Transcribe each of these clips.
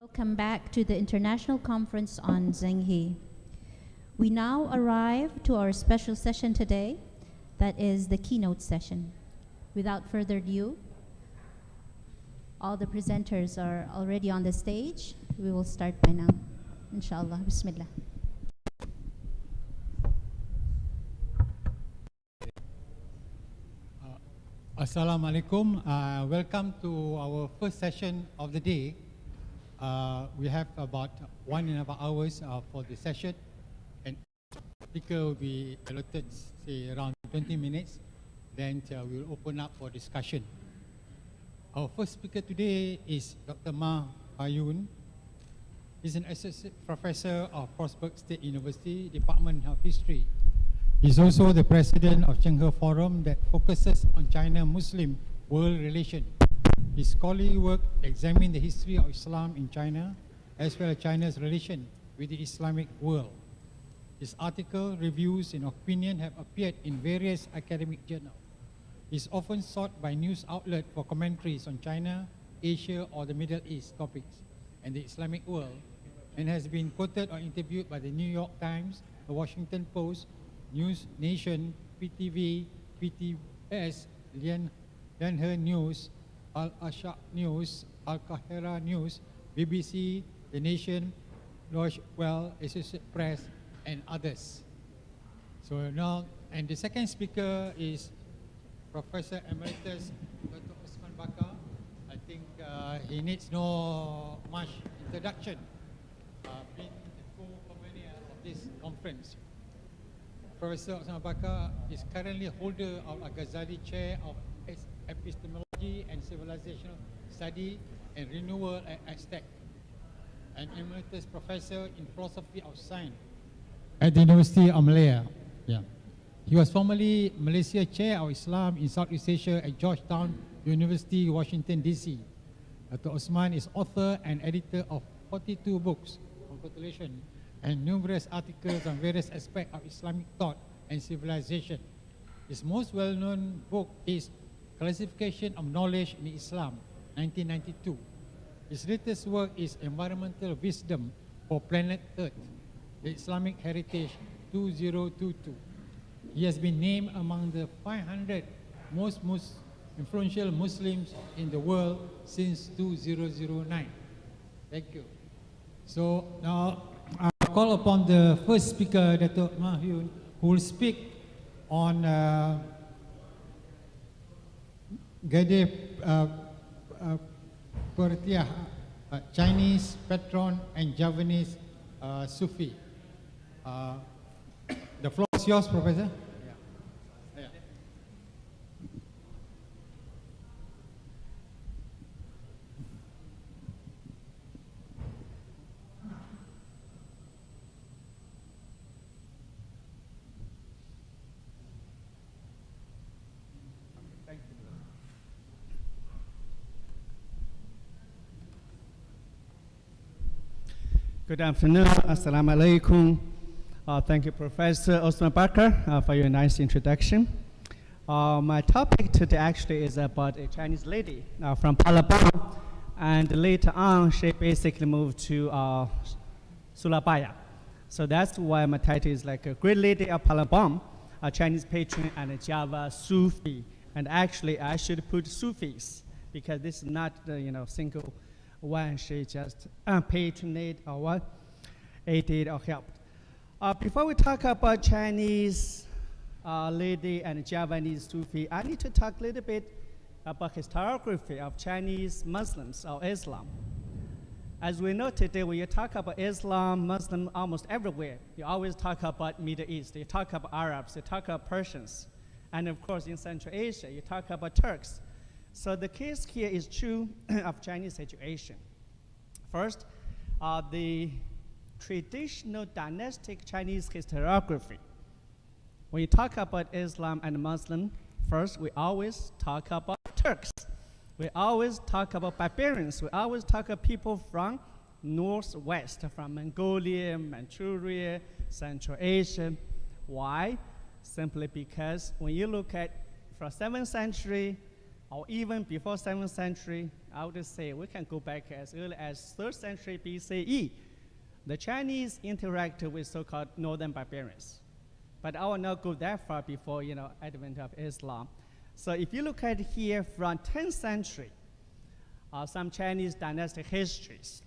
Welcome back to the International Conference on Zhenghe. We now arrive to our special session today, that is the keynote session. Without further ado, all the presenters are already on the stage. We will start by now. Inshallah. Bismillah. Assalamualaikum. Welcome to our first session of the day. We have about 1.5 hours for the session, and speaker will be allotted, say, around 20 minutes. Then we'll open up for discussion. Our first speaker today is Dr. Haiyun. He's an associate professor of Frostburg State University, Department of History. He's also the president of Zhenghe Forum that focuses on China-Muslim world relations. His scholarly work examines the history of Islam in China, as well as China's relation with the Islamic world. His article, reviews, and opinion have appeared in various academic journals. He's often sought by news outlets for commentaries on China, Asia, or the Middle East topics, and the Islamic world, and has been quoted or interviewed by the New York Times, the Washington Post, News Nation, PTV, PTS, Zhenghe News, Assoc News, Al-Qahira News, BBC, The Nation, Deutsche Welle, Associated Press, and others. So now, and the second speaker is Professor Emeritus Dato Osman Bakar. I think he needs no much introduction, being the co-convener of this conference. Professor Osman Bakar is currently holder of a Ghazali Chair of Epistemology and Civilizational Study and Renewal at ISTAC, an Emeritus Professor in Philosophy of Science at the University of Malaya. He was formerly Malaysia Chair of Islam in Southeast Asia at Georgetown University, Washington, D.C. Dr. Osman is author and editor of 42 books, congratulations, and numerous articles on various aspects of Islamic thought and civilization. His most well-known book is Classification of Knowledge in Islam, 1992. His latest work is Environmental Wisdom for Planet Earth, the Islamic Heritage 2022. He has been named among the 500 most influential Muslims in the world since 2009. Thank you. So now I call upon the first speaker, Dato Haiyun, who will speak on Gede Chinese, Patron, and Javanese Sufi. The floor is yours, Professor. Good afternoon. Assalamu alaikum. Thank you, Professor Osman Bakar, for your nice introduction. My topic today actually is about a Chinese lady from Palembang, and later on she basically moved to Surabaya. So that's why my title is like a Great Lady of Palembang, a Chinese patron and a Java Sufi. And actually I should put Sufis because this is not the single one she just patronate or what, aided or helped. Before we talk about Chinese lady and Javanese Sufi, I need to talk a little bit about historiography of Chinese Muslims or Islam. As we know today, when you talk about Islam, Muslim almost everywhere, you always talk about Middle East, you talk about Arabs, you talk about Persians, and of course in Central Asia, you talk about Turks. So the case here is true of Chinese situation. First, the traditional dynastic Chinese historiography. When you talk about Islam and Muslim, first we always talk about Turks. We always talk about barbarians. We always talk about people from northwest, from Mongolia, Manchuria, Central Asia. Why? Simply because when you look at from 7th century or even before 7th century, I would say we can go back as early as 3rd century BCE. The Chinese interacted with so-called northern barbarians. But I will not go that far before, advent of Islam. So if you look at here from 10th century, some Chinese dynastic histories,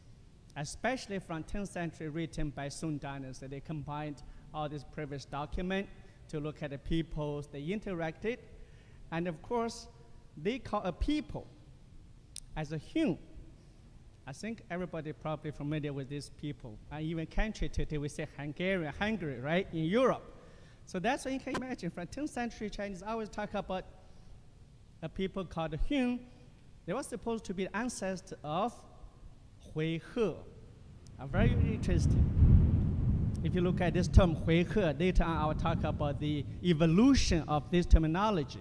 especially from 10th century written by Song dynasty, they combined all these previous documents to look at the peoples they interacted. And of course, they call a people as a Haiyun. I think everybody probably familiar with these people. And even country today, we say Hungary, right, in Europe. So that's what you can imagine. From 10th century Chinese always talk about a people called Haiyun. They were supposed to be ancestors of Huihe. Very interesting. If you look at this term Huihe, later on I will talk about the evolution of this terminology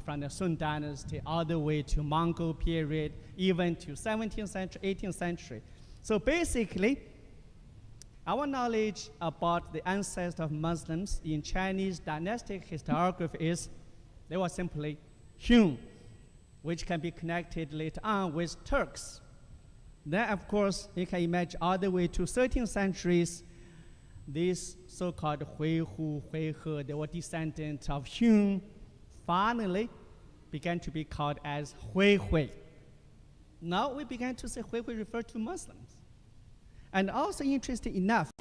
from the Song dynasty all the way to Mongol period, even to 17th century, 18th century. So basically, our knowledge about the ancestors of Muslims in Chinese dynastic historiography is they were simply Haiyun, which can be connected later on with Turks. Then, of course, you can imagine all the way to 13th centuries, these so-called Huihe, they were descendants of Haiyun, finally began to be called as Huihui. Now we began to say Huihui referred to Muslims. And also interesting enough,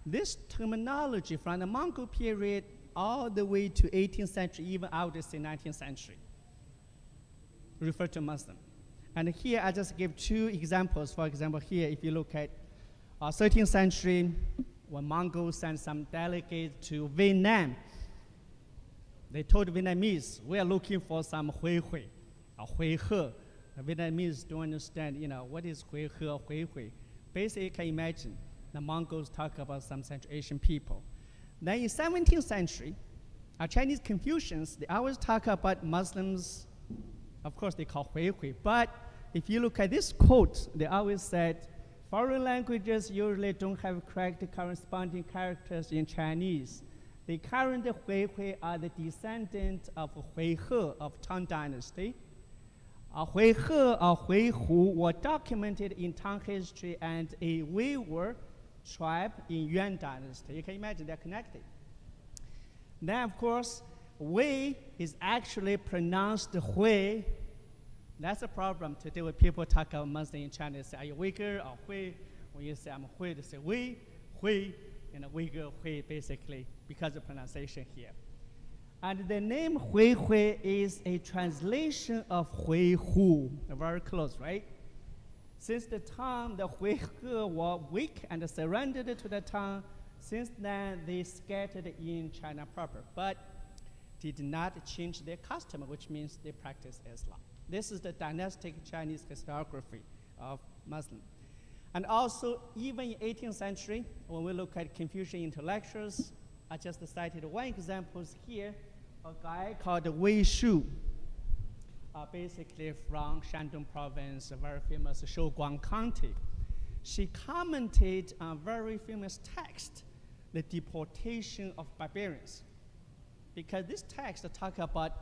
this terminology from the Mongol period all the way to 18th century, even I would say 19th century, refer to Muslim. And here I just give two examples. For example, here if you look at 13th century, when Mongols sent some delegates to Vietnam, they told Vietnamese, we are looking for some Huihui, or Huihe. The Vietnamese don't understand, what is Huihe or Huihui. Basically, you can imagine the Mongols talk about some Central Asian people. Then in 17th century, our Chinese Confucians, they always talk about Muslims. Of course, they call Huihui. But if you look at this quote, they always said, foreign languages usually don't have correct corresponding characters in Chinese. The current Huihui are the descendants of Huihe of Chang dynasty. Huihe or Huihu were documented in Tang history and a Weiwei tribe in Yuan dynasty. You can imagine they're connected. Then, of course, Wei is actually pronounced Hui. That's a problem today when people talk about Muslim in China. They say, are you Uyghur or Hui? When you say I'm Hui, they say Wei, Hui, and Uyghur, Hui, basically, because of pronunciation here. And the name Huihui is a translation of Huihu. Very close, right? Since the time the Huihe were weak and surrendered to the Tang, since then they scattered in China proper, but did not change their custom, which means they practice Islam. This is the dynastic Chinese historiography of Muslim. And also, even in 18th century, when we look at Confucian intellectuals, I just cited one example here, a guy called Wei Shu, basically from Shandong province, a very famous Shouguang County. She commented on a very famous text, the deportation of barbarians. Because this text talks about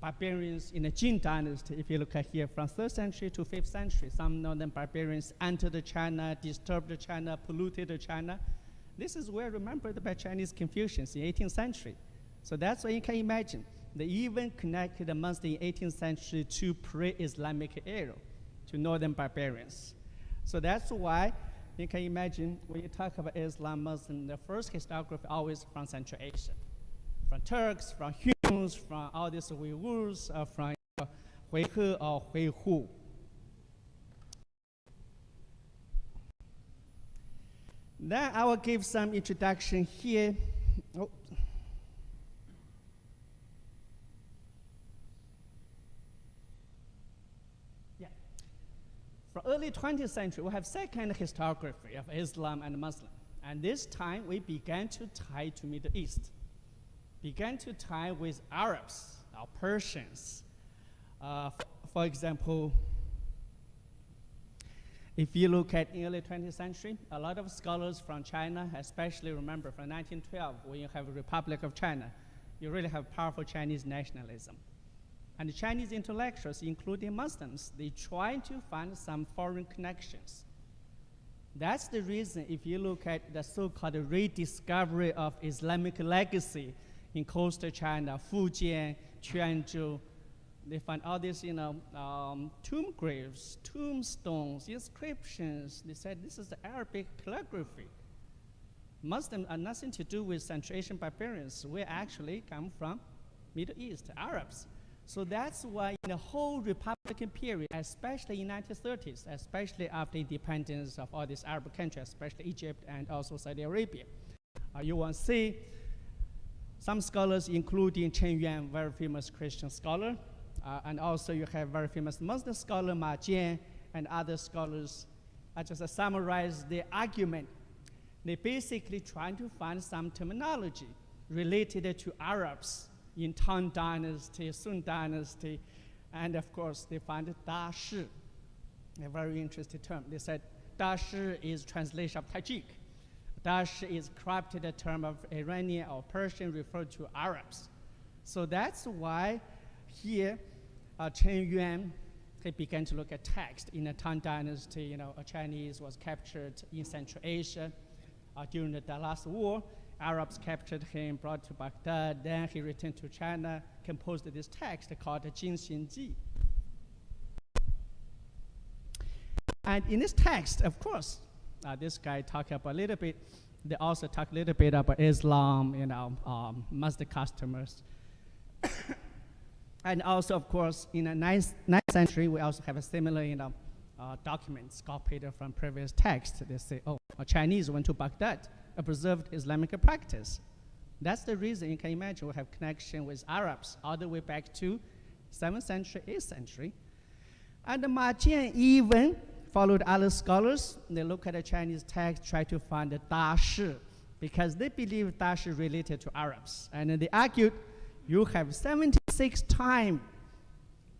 barbarians in the Jin dynasty. If you look at here, from 3rd century to 5th century, some northern barbarians entered China, disturbed China, polluted China. This is well remembered by Chinese Confucians in 18th century. So that's what you can imagine. They even connected the Muslim in 18th century to pre-Islamic era, to northern barbarians. So that's why you can imagine when you talk about Islam, Muslim, the first historiography always from Central Asia. From Turks, from Huyns, from all these Uyghurs, from Huihe or Huihu. Then I will give some introduction here. Oh. Yeah. From early 20th century, we have second historiography of Islam and Muslim. And this time, we began to tie to Middle East. Began to tie with Arabs or Persians. For example, if you look at early 20th century, a lot of scholars from China, especially remember from 1912, when you have a Republic of China, you really have powerful Chinese nationalism. And the Chinese intellectuals, including Muslims, they try to find some foreign connections. That's the reason if you look at the so-called rediscovery of Islamic legacy in coastal China, Fujian, Quanzhou, they find all these, tomb graves, tombstones, inscriptions. They said this is the Arabic calligraphy. Muslims are nothing to do with Central Asian barbarians. We actually come from Middle East, Arabs. So that's why in the whole Republican period, especially in the 1930s, especially after independence of all these Arab countries, especially Egypt and also Saudi Arabia, you will see some scholars, including Chen Yuan, very famous Christian scholar, and also you have very famous Muslim scholar Majid and other scholars. I just summarize the argument. They basically trying to find some terminology related to Arabs in Tang Dynasty, Sung Dynasty, and of course they find Da Shi, a very interesting term. They said Da Shi is translation of Tajik. Da Shi is corrupted term of Iranian or Persian referred to Arabs. So that's why here Chen Yuan he began to look at text in the Tang Dynasty. A Chinese was captured in Central Asia during the last war. Arabs captured him, brought to Baghdad. Then he returned to China, composed this text called Jingxinji. And in this text, of course, this guy talked about a little bit. They also talk a little bit about Islam, Muslim customers. And also, of course, in the 9th century, we also have a similar, documents copied from previous text. They say, a Chinese went to Baghdad, preserved Islamic practice. That's the reason you can imagine we have connection with Arabs all the way back to 7th century, 8th century. And the Majid even followed other scholars. They look at the Chinese text, try to find the Da Shi, because they believe Da Shi related to Arabs. And they argued, you have 76 times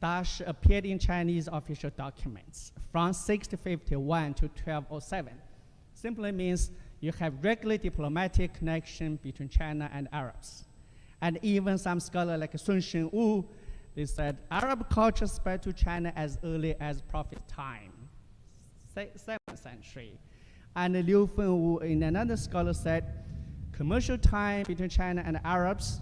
Da Shi appeared in Chinese official documents from 651 to 1207. Simply means you have regular diplomatic connection between China and Arabs. And even some scholars like Sun Shenwu, they said Arab culture spread to China as early as Prophet's time, 7th century. And Liu Fenwu, in another scholar, said commercial time between China and Arabs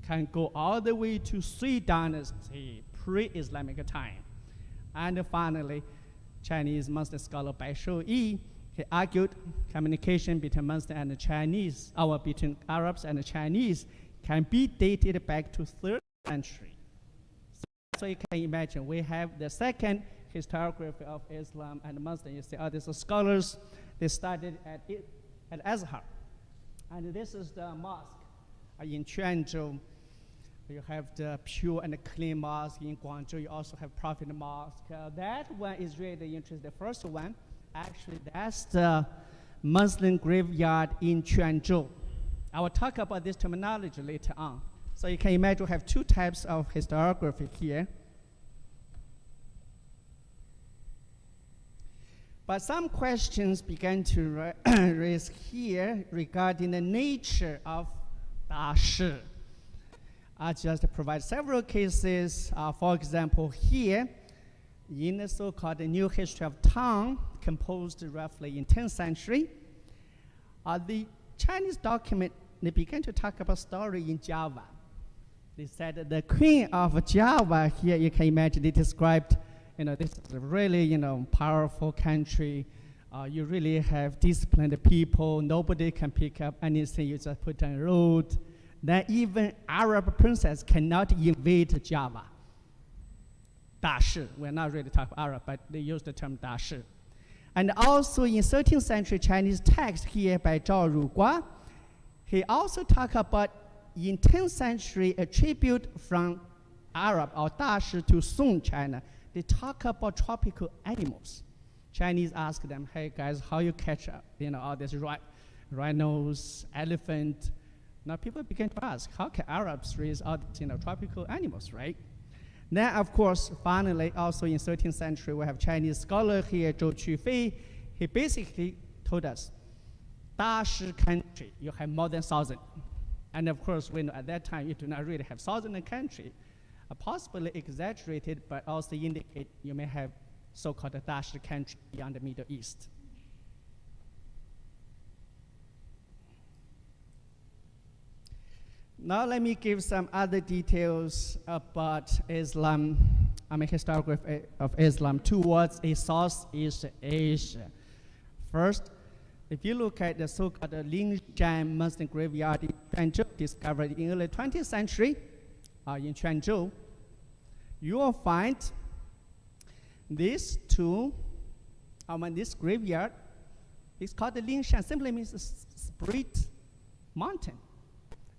can go all the way to Sui Dynasty, pre-Islamic time. And finally, Chinese Muslim scholar Bai Shouyi, he argued communication between Muslim and the Chinese, or between Arabs and the Chinese, can be dated back to 3rd century. So you can imagine, we have the second historiography of Islam and Muslim. You see all these scholars, they studied at Azhar. And this is the mosque in Quanzhou. You have the pure and clean mosque in Guangzhou. You also have Prophet Mosque. That one is really interesting. The first one, actually, that's the Muslim graveyard in Quanzhou. I will talk about this terminology later on. So you can imagine we have two types of historiography here. But some questions began to raise here regarding the nature of Da Shi. I just provide several cases. For example, here, in the so-called New History of Tang, composed roughly in 10th century, the Chinese document, they began to talk about story in Java. They said the queen of Java here, you can imagine, they described, this is a really, powerful country. You really have disciplined people. Nobody can pick up anything you just put on the road. Then even Arab princess cannot invade Java. Da Shi, we're not really talking Arab, but they use the term Da Shi. And also in 13th century Chinese text here by Zhao Rugua, he also talked about in 10th century a tribute from Arab or Da Shi to Song China. They talk about tropical animals. Chinese ask them, hey guys, how you catch all these rhinos, elephant. Now people begin to ask, how can Arabs raise all these tropical animals, right? Then, of course, finally, also in 13th century, we have Chinese scholar here, Zhou Qufei. He basically told us, Da Shi country, you have more than 1,000. And of course, we know at that time, you do not really have 1,000 country. possibly exaggerated, but also indicate you may have so-called a dashed country beyond the Middle East. Now let me give some other details about Islam. I'm a historiographer of Islam towards a Southeast Asia. First, if you look at the so-called Lingshan Muslim graveyard in Quanzhou, discovered in early 20th century in Quanzhou, you will find this tomb, this graveyard, is called the Lingshan, simply means spirit mountain.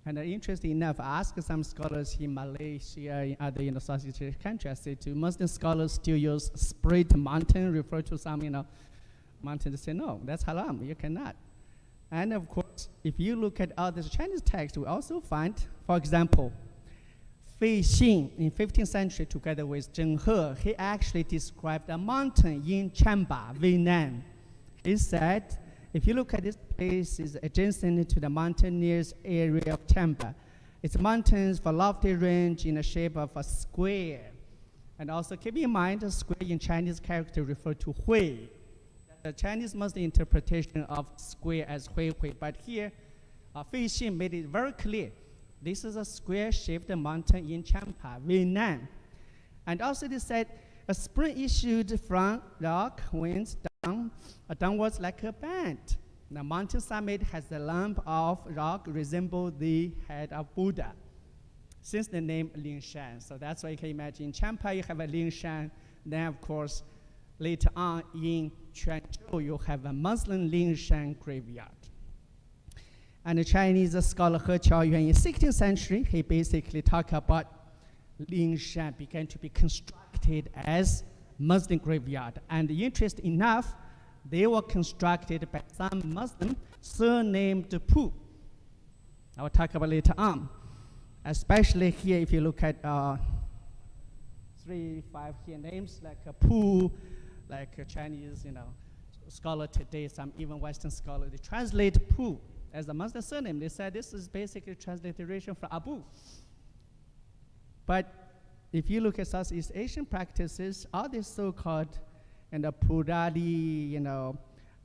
And interesting enough, I asked some scholars in Malaysia, in other Southeast Asian countries, I say to Muslim scholars still use spirit mountain, refer to some mountain. They say no, that's haram, you cannot. And of course, if you look at other Chinese texts, we also find, for example, Fei Xin in 15th century, together with Zhenghe, he actually described a mountain in Chamba, Vietnam. He said, if you look at this place, it's adjacent to the mountainous area of Chamba. It's mountains for lofty range in the shape of a square. And also keep in mind, a square in Chinese character refer to Hui. The Chinese Muslim interpretation of square as Hui Hui. But here, Fei Xin made it very clear. This is a square-shaped mountain in Champa, Vietnam. And also they said, a spring issued from rock went downwards like a band. The mountain summit has the lump of rock resemble the head of Buddha, since the name Lingshan. So that's why you can imagine in Champa you have a Lingshan. Then of course, later on in Quanzhou you have a Muslim Lingshan graveyard. And the Chinese scholar He Qiaoyuan in 16th century, he basically talked about Lingshan began to be constructed as Muslim graveyard. And interesting enough, they were constructed by some Muslim surnamed Pu. I will talk about later on. Especially here, if you look at 3-5 here names, like Pu, like a Chinese, scholar today, some even Western scholar, they translate Pu as a Muslim surname. They said this is basically transliteration from Abu. But if you look at Southeast Asian practices, all these so-called Purali,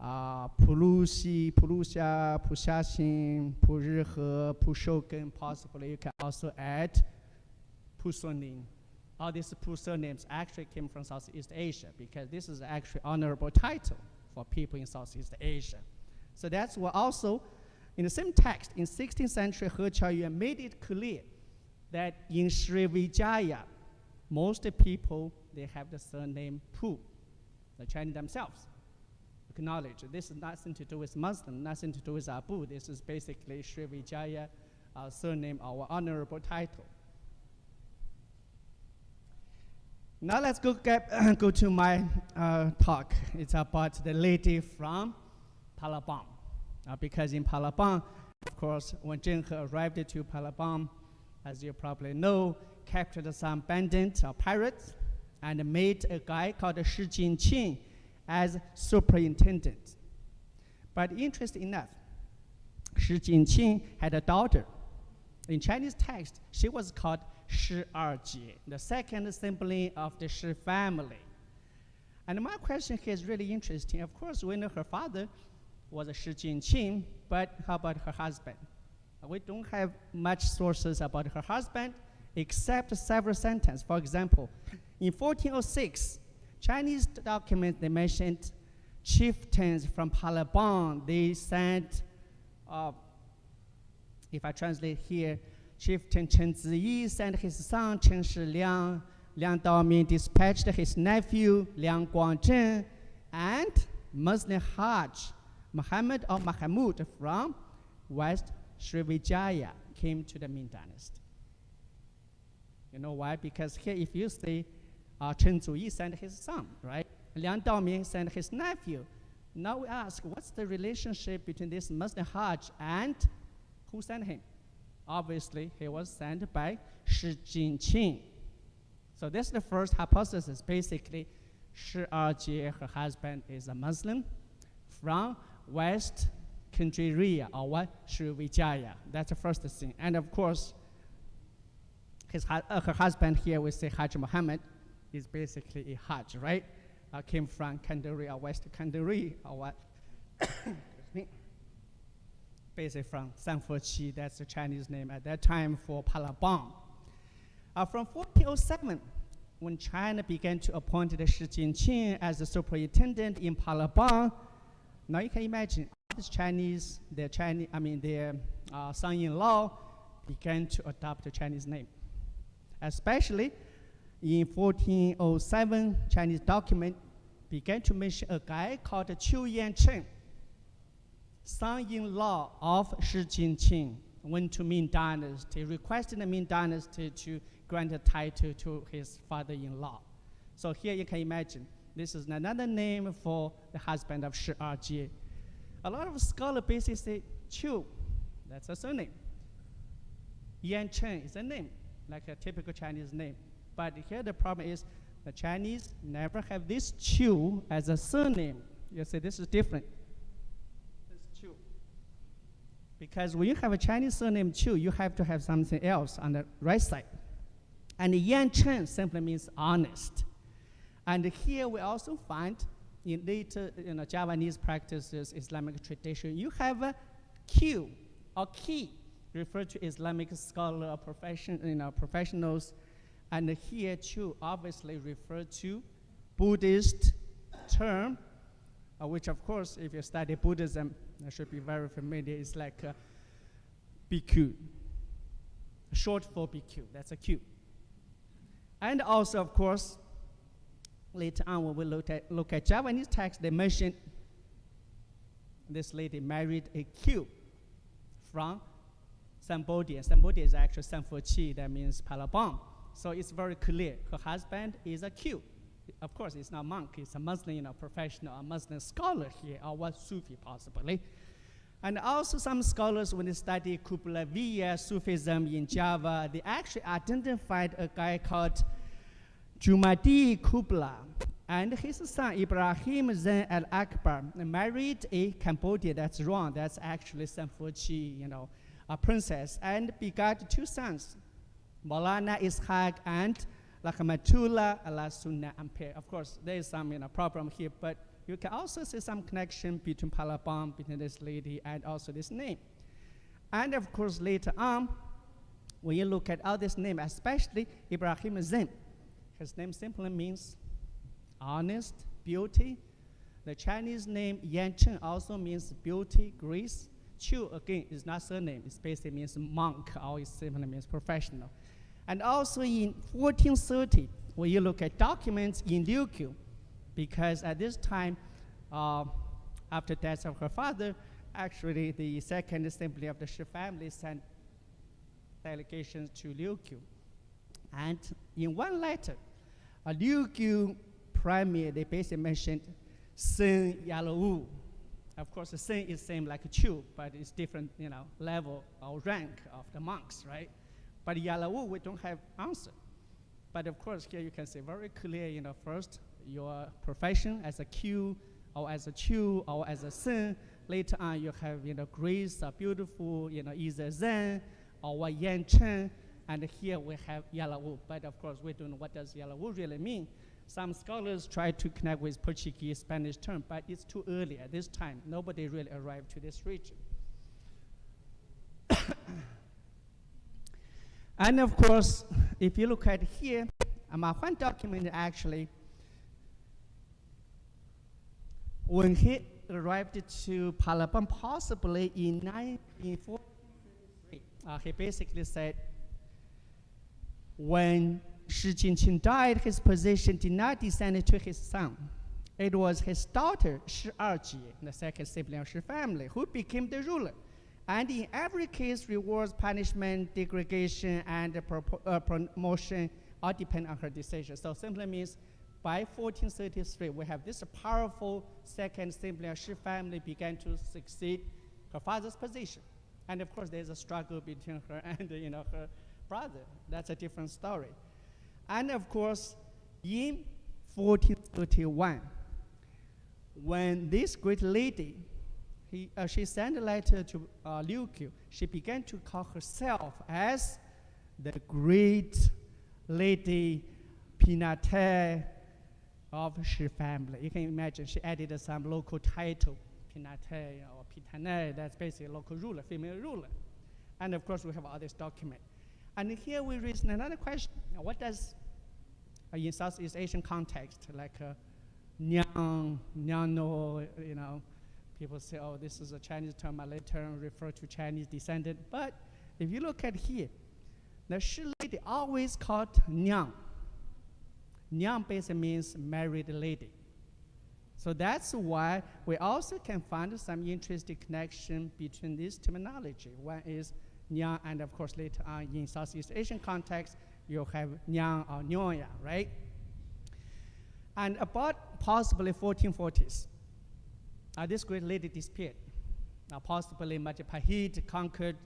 Pulusi, Pulusha, Pushashin, Purihe, Pushoken, possibly you can also add Pusonin. All these Pu surnames actually came from Southeast Asia because this is actually honorable title for people in Southeast Asia. So that's what also, in the same text, in 16th century, He Qiaoyuan made it clear that in Srivijaya, most people, they have the surname Pu. The Chinese themselves acknowledge this is nothing to do with Muslim, nothing to do with Abu. This is basically Srivijaya, our surname, our honorable title. Now let's go to my talk. It's about the lady from Palabang. Because in Palabang, of course, when Zhenghe arrived to Palabang, as you probably know, captured some bandits or pirates and made a guy called Shi Jinqing as superintendent. But interesting enough, Shi Jinqing had a daughter. In Chinese text, she was called Shi Erjie, the second sibling of the Shi family. And my question here is really interesting. Of course, we know her father was a Shi Jinqing, but how about her husband? We don't have much sources about her husband, except several sentences. For example, in 1406, Chinese documents, they mentioned chieftains from Palabang. They sent, if I translate here, Chieftain Chen Ziyi sent his son Chen Shiliang. Liang Daoming dispatched his nephew Liang Guangzhen, and Muslim Hajj Muhammad or Mahmud from West Srivijaya came to the Ming Dynasty. You know why? Because here, if you say Chen Zuyi sent his son, right? Liang Daoming sent his nephew. Now we ask, what's the relationship between this Muslim Hajj and who sent him? Obviously, he was sent by Shi Jinqing. So this is the first hypothesis. Basically, Shi Erjie, her husband, is a Muslim from West Kandriya or what? Srivijaya. That's the first thing. And of course, her husband here, we say Hajj Muhammad, is basically a Hajj, right? Came from Kanduri or West Kanduri or what? Excuse me. Basically from Sanfuqi, that's the Chinese name at that time for Palabang. From 1407, when China began to appoint the Shi Jinqing as the superintendent in Palabang, now you can imagine these Chinese, their son-in-law began to adopt the Chinese name. Especially in 1407, Chinese document began to mention a guy called Qiu Yancheng, son-in-law of Shi Jinqing, went to Ming Dynasty, requested the Ming Dynasty to grant a title to his father-in-law. So here you can imagine, this is another name for the husband of Shi Jie. A lot of scholars basically say Qiu, that's a surname. Yan Chen is a name, like a typical Chinese name. But here the problem is the Chinese never have this Qiu as a surname. You say this is different. This Qiu. Because when you have a Chinese surname Qiu, you have to have something else on the right side. And Yan Chen simply means honest. And here we also find in later Javanese practices, Islamic tradition, you have a Q or key referred to Islamic scholar or professionals. And here too obviously refer to Buddhist term, which of course if you study Buddhism, that should be very familiar. It's like BQ, short for BQ, that's a Q. And also of course, later on when we look at Javanese text, they mention this lady married a Q from Cambodia. Cambodia is actually Sanfuqi, that means Palabang. So it's very clear, her husband is a Q. Of course, it's not monk, it's a Muslim professional, a Muslim scholar here, or what Sufi possibly. And also some scholars, when they study Kubla via Sufism in Java, they actually identified a guy called Jumadi Kubla, and his son Ibrahim Zain al-Akbar married a Cambodian. That's wrong. That's actually Sanfuqi, a princess, and begot two sons, Maulana Ishaq and Lakhamatullah ala Sunnah Ampere. Of course, there is some problem here, but you can also see some connection between Palabang, between this lady and also this name. And of course, later on, when you look at all this name, especially Ibrahim Zain, his name simply means honest, beauty. The Chinese name Yancheng also means beauty, grace. Qiu, again, is not surname. It basically means monk, or it simply means professional. And also in 1430, when you look at documents in Liuqiu, because at this time, after death of her father, actually the second assembly of the Shi family sent delegations to Liuqiu. And in one letter, a Liuqiu premier, they basically mentioned Sen Yalou. Of course, the Sen is same like a Chu, but it's different, level or rank of the monks, right? But Yalou, we don't have answer. But of course, here you can see very clear, first your profession as a Q, or as a Chu, or as a Sen. Later on, you have, grace, beautiful, either Zen or Yan Chen. And here we have Yalou, but of course we don't know what does Yalou really mean. Some scholars try to connect with Portuguese, Spanish term, but it's too early at this time. Nobody really arrived to this region. And of course, if you look at here, one document actually, when he arrived to Palabang, possibly in 1943, he basically said, when Shi Jinqing died, his position did not descend to his son. It was his daughter, Shi Jie, the second sibling of Shi family, who became the ruler. And in every case, rewards, punishment, degradation, and promotion all depend on her decision. So simply means by 1433, we have this powerful second sibling of Shi family began to succeed her father's position. And of course, there's a struggle between her and her brother. That's a different story. And of course, in 1431, when this great lady, she sent a letter to Liuqiu, she began to call herself as the great lady Pinatih of Shi family. You can imagine she added some local title, Pinatih or Pitaneh, that's basically a local ruler, female ruler. And of course, we have all this document. And here we raise another question. Now, what does, in Southeast Asian context, like Nyang, Nyano, you know, people say, oh, this is a Chinese term, Malay term, refer to Chinese descendant. But if you look at here, the Shi lady always called Nyang. Nyang basically means married lady. So that's why we also can find some interesting connection between this terminology. One is Nyang, and of course later on in Southeast Asian context, you have Nyang or Nyonya, right? And about possibly 1440s, this great lady disappeared. Possibly Majid conquered,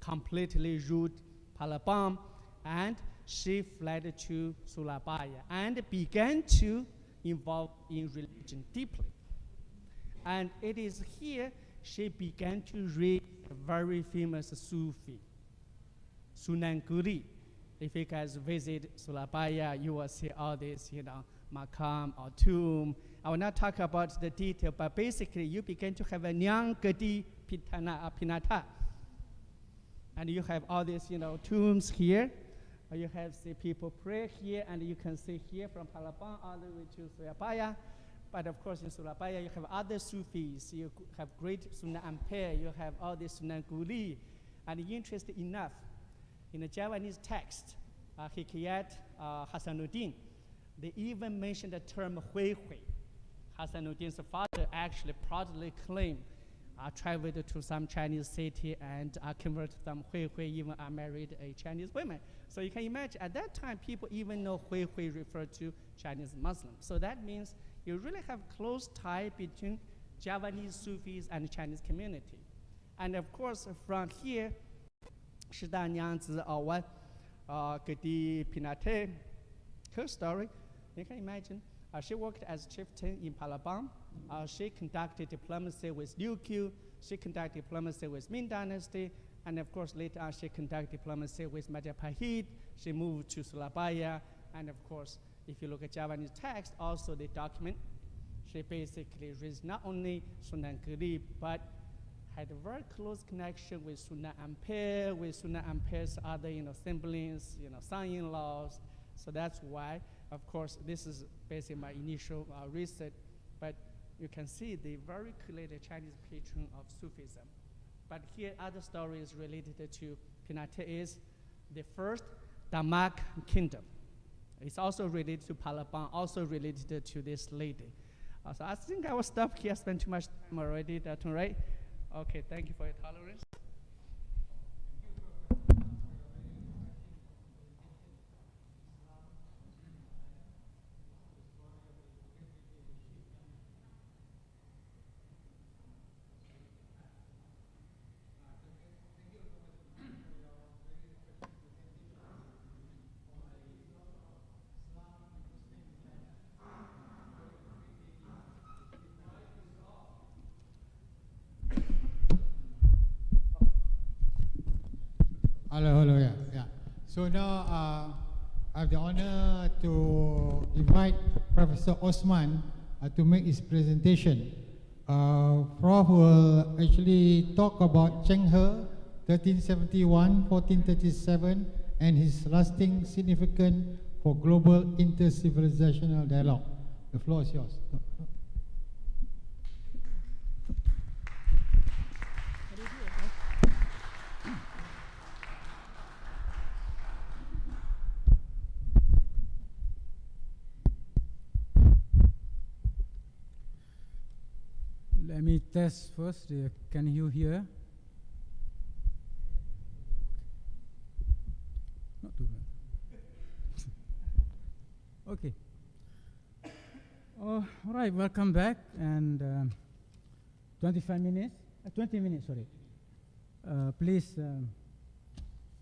completely ruled Palembang, and she fled to Surabaya and began to involve in religion deeply. And it is here she began to read a very famous Sufi, Sunan Guri. If you guys visit Surabaya, you will see all this, you know, makam or tomb. I will not talk about the detail, but basically you begin to have a Nyang Gede Pinatih. And you have all these, you know, tombs here. You have the people pray here, and you can see here from Palembang all the way to Surabaya. But of course, in Surabaya, you have other Sufis. You have great Sunan Ampere. You have all this Sunan Guri. And interesting enough, in the Javanese text, Hikayat Hasanuddin, they even mentioned the term Hui Hui. Hasanuddin's father actually proudly claimed traveled to some Chinese city and converted them Hui Hui, even married a Chinese woman. So you can imagine at that time, people even know Hui Hui referred to Chinese Muslims. So that means you really have close tie between Javanese Sufis and the Chinese community. And of course, from here, Shida Nyangzi or what, Gede Pinatih, her story, you can imagine, she worked as chieftain in Palembang. She conducted diplomacy with Liu Qiu. She conducted diplomacy with Ming Dynasty. And of course, later on, she conducted diplomacy with Majapahit. She moved to Surabaya. And of course, if you look at Javanese text, also the document, she basically raised not only Sunan Guri, but had a very close connection with Sunan Ampere, with Sunan Ampere's other, you know, siblings, you know, son-in-laws. So that's why, of course, this is basically my initial research. But you can see the very clearly Chinese patron of Sufism. But here, other stories related to Pinatih is the first Damak kingdom. It's also related to Palembang, also related to this lady. So I think I will stop here. I spent too much time already, Dato, right? Okay, thank you for your tolerance. Hello, yeah. So now I have the honor to invite Professor Osman to make his presentation. Prof will actually talk about Zhenghe, 1371-1437, and his lasting significance for global inter-civilisational dialogue. The floor is yours. Let me test first. Can you hear? Not too bad. Okay. All right, welcome back. And 20 minutes, sorry. Please,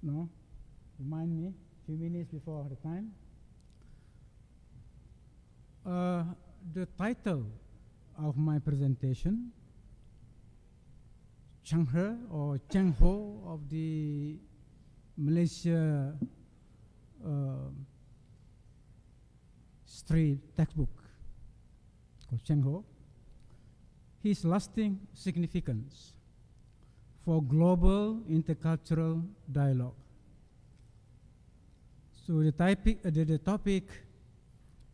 remind me a few minutes before the time. The title of my presentation, Zhenghe or Zhenghe of the Malaysia history textbook called Zhenghe, his lasting significance for global intercultural dialogue. So the topic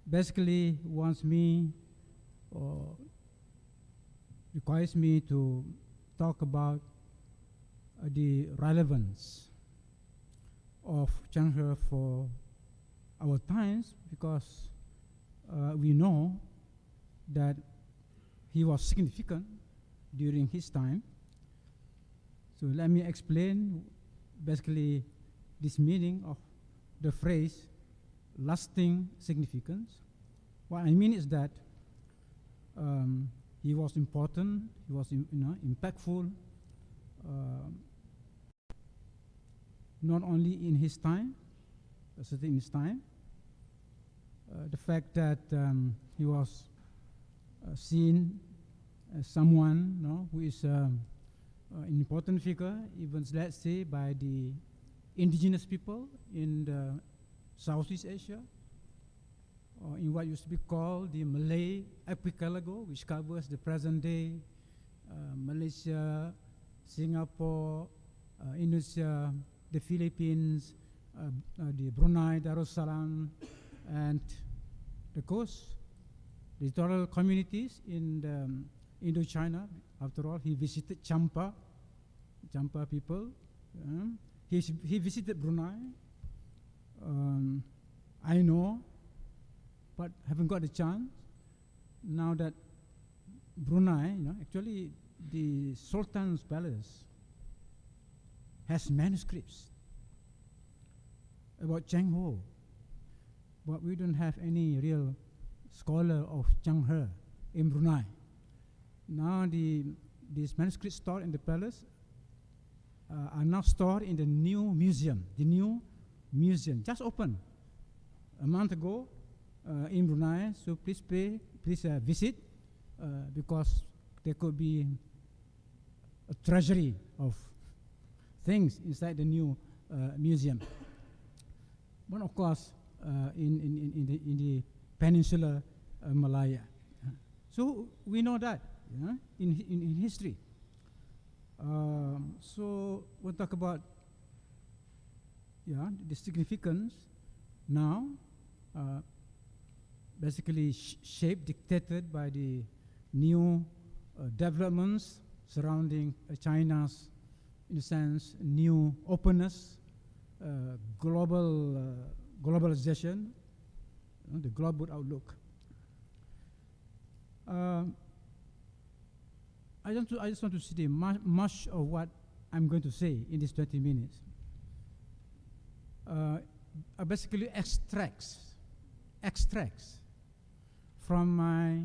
basically wants me or requires me to talk about the relevance of Zhenghe for our times, because we know that he was significant during his time. So let me explain basically this meaning of the phrase lasting significance. What I mean is that he was important, he was impactful, not only in his time, but certainly in his time. The fact that he was seen as someone who is an important figure, even let's say by the indigenous people in the Southeast Asia, or in what used to be called the Malay archipelago, which covers the present-day Malaysia, Singapore, Indonesia, the Philippines, the Brunei, Darussalam, and the coast, the littoral communities in the Indochina. After all, he visited Champa people. He visited Brunei. I know, but haven't got the chance. Now that Brunei, actually the Sultan's palace has manuscripts about Zhenghe, but we don't have any real scholar of Zhenghe in Brunei. Now these manuscripts stored in the palace are now stored in the new museum. The new museum just opened a month ago in Brunei. So please visit because there could be a treasury of things inside the new museum. But of course, in the peninsular Malaya. So we know that in history. So we'll talk about the significance now, basically shaped, dictated by the new developments surrounding China's, in a sense, new openness, globalization, the global outlook. I just want to say much of what I'm going to say in these 20 minutes. Basically extracts from my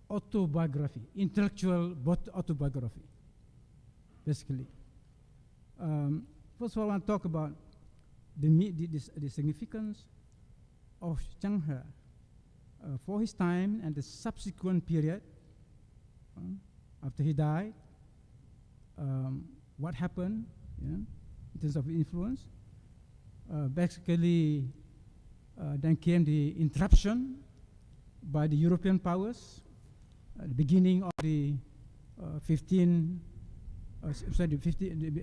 autobiography, intellectual autobiography, basically. First of all, I want to talk about the significance of Zhenghe for his time and the subsequent period after he died. What happened in terms of influence. Basically, then came the interruption by the European powers at the beginning of the at the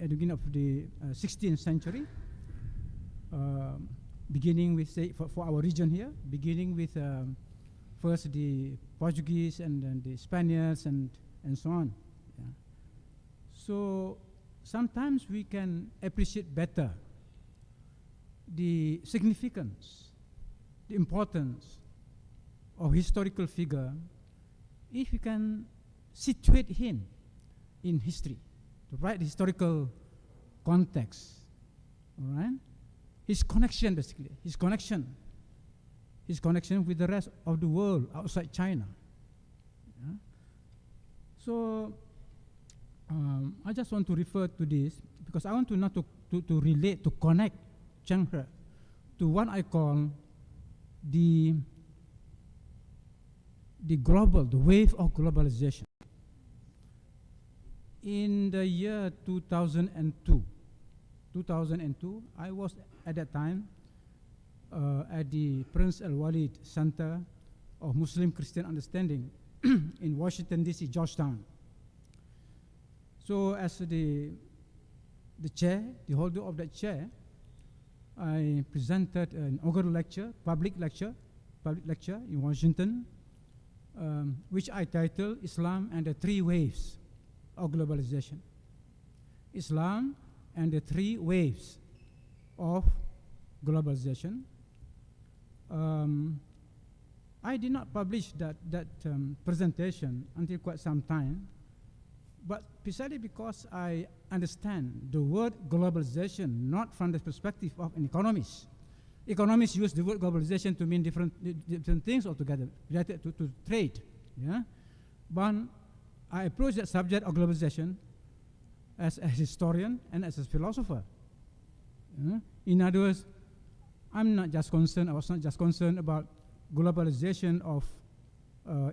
beginning of the 16th century, beginning with, say, for our region here, beginning with first the Portuguese and then the Spaniards and so on. Yeah. So sometimes we can appreciate better the significance, the importance of historical figure if we can situate him in history, the right historical context, all right? His connection, basically, his connection with the rest of the world outside China. Yeah? So I just want to refer to this because I want to not to relate, to connect Zhenghe to what I call the wave of globalization. in the year 2002, I was at that time at the Prince Al Walid Center of Muslim Christian Understanding in Washington, D.C., Georgetown. So as the chair, the holder of that chair, I presented an inaugural lecture, public lecture in Washington, which I titled Islam and the Three Waves of Globalization. Islam and the Three Waves of Globalization. I did not publish that presentation until quite some time, but precisely because I understand the word globalization not from the perspective of an economist. Economists use the word globalization to mean different things altogether, related to trade. Yeah? But I approach that subject of globalization as a historian and as a philosopher. Yeah? In other words, I was not just concerned about globalization of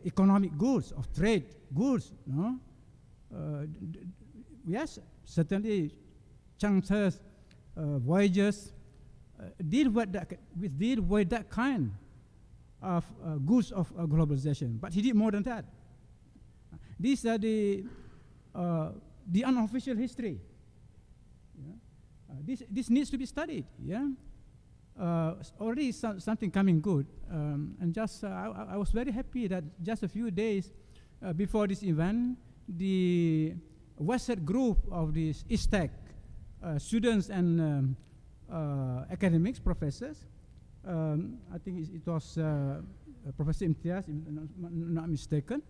economic goods, of trade goods. No? Yes, certainly Chang's voyages deal with that kind of goods of globalization, but he did more than that. These are the unofficial history. Yeah? This needs to be studied. Yeah, already something coming good, and just I was very happy that just a few days before this event, the Western group of this ISTAC students and academics, professors, I think it was Professor Imtiaz, if I'm not mistaken,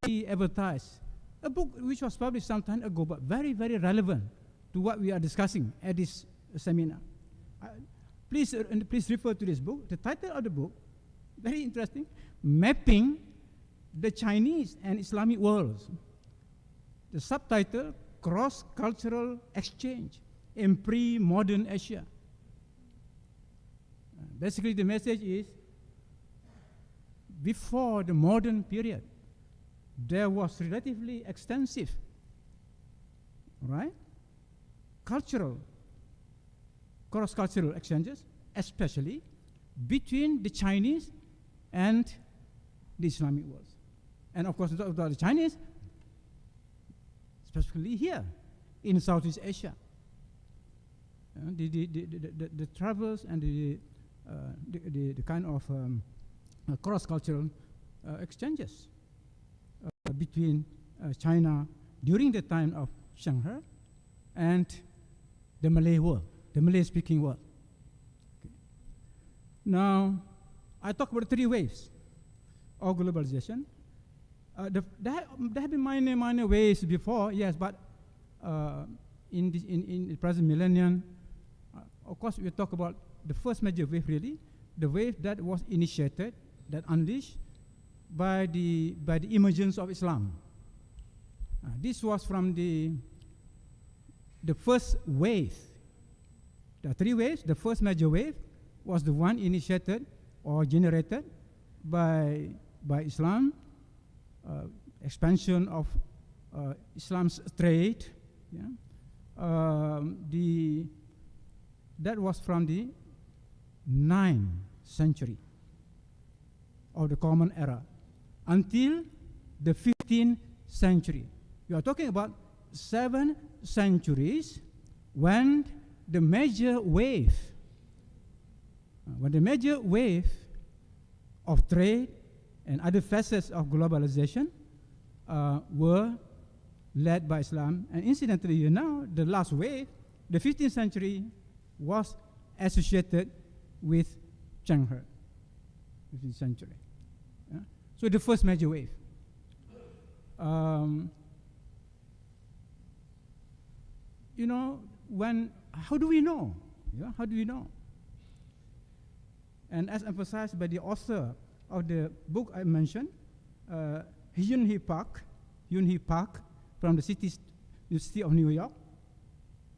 he advertised a book which was published some time ago, but very, very relevant to what we are discussing at this seminar. Please refer to this book. The title of the book, very interesting, Mapping the Chinese and Islamic Worlds. The subtitle, Cross-Cultural Exchange in Pre-Modern Asia. Basically, the message is, before the modern period, there was relatively extensive, right, cross-cultural exchanges, especially between the Chinese and the Islamic world. And of course, the Chinese, specifically here in Southeast Asia. The travels and the kind of cross-cultural exchanges between China during the time of Zhenghe and the Malay world, the Malay-speaking world. Okay. Now, I talk about 3 waves of globalization. There have been minor waves before, yes, but in the present millennium, of course, we talk about the first major wave, really, the wave that was initiated, that unleashed by the emergence of Islam. This was from the first wave. There are 3 waves. The first major wave was the one initiated or generated by Islam, expansion of Islam's trade. Yeah? That was from the 9th century of the Common Era until the 15th century. You are talking about 7 centuries when the major wave of trade and other facets of globalization were led by Islam. And incidentally, you know, the last wave, the 15th century, was associated with Zhenghe, 15th century. Yeah? So the first major wave. You know, how do we know? Yeah, how do we know? And as emphasized by the author of the book I mentioned, Haiyun Park from the University of New York,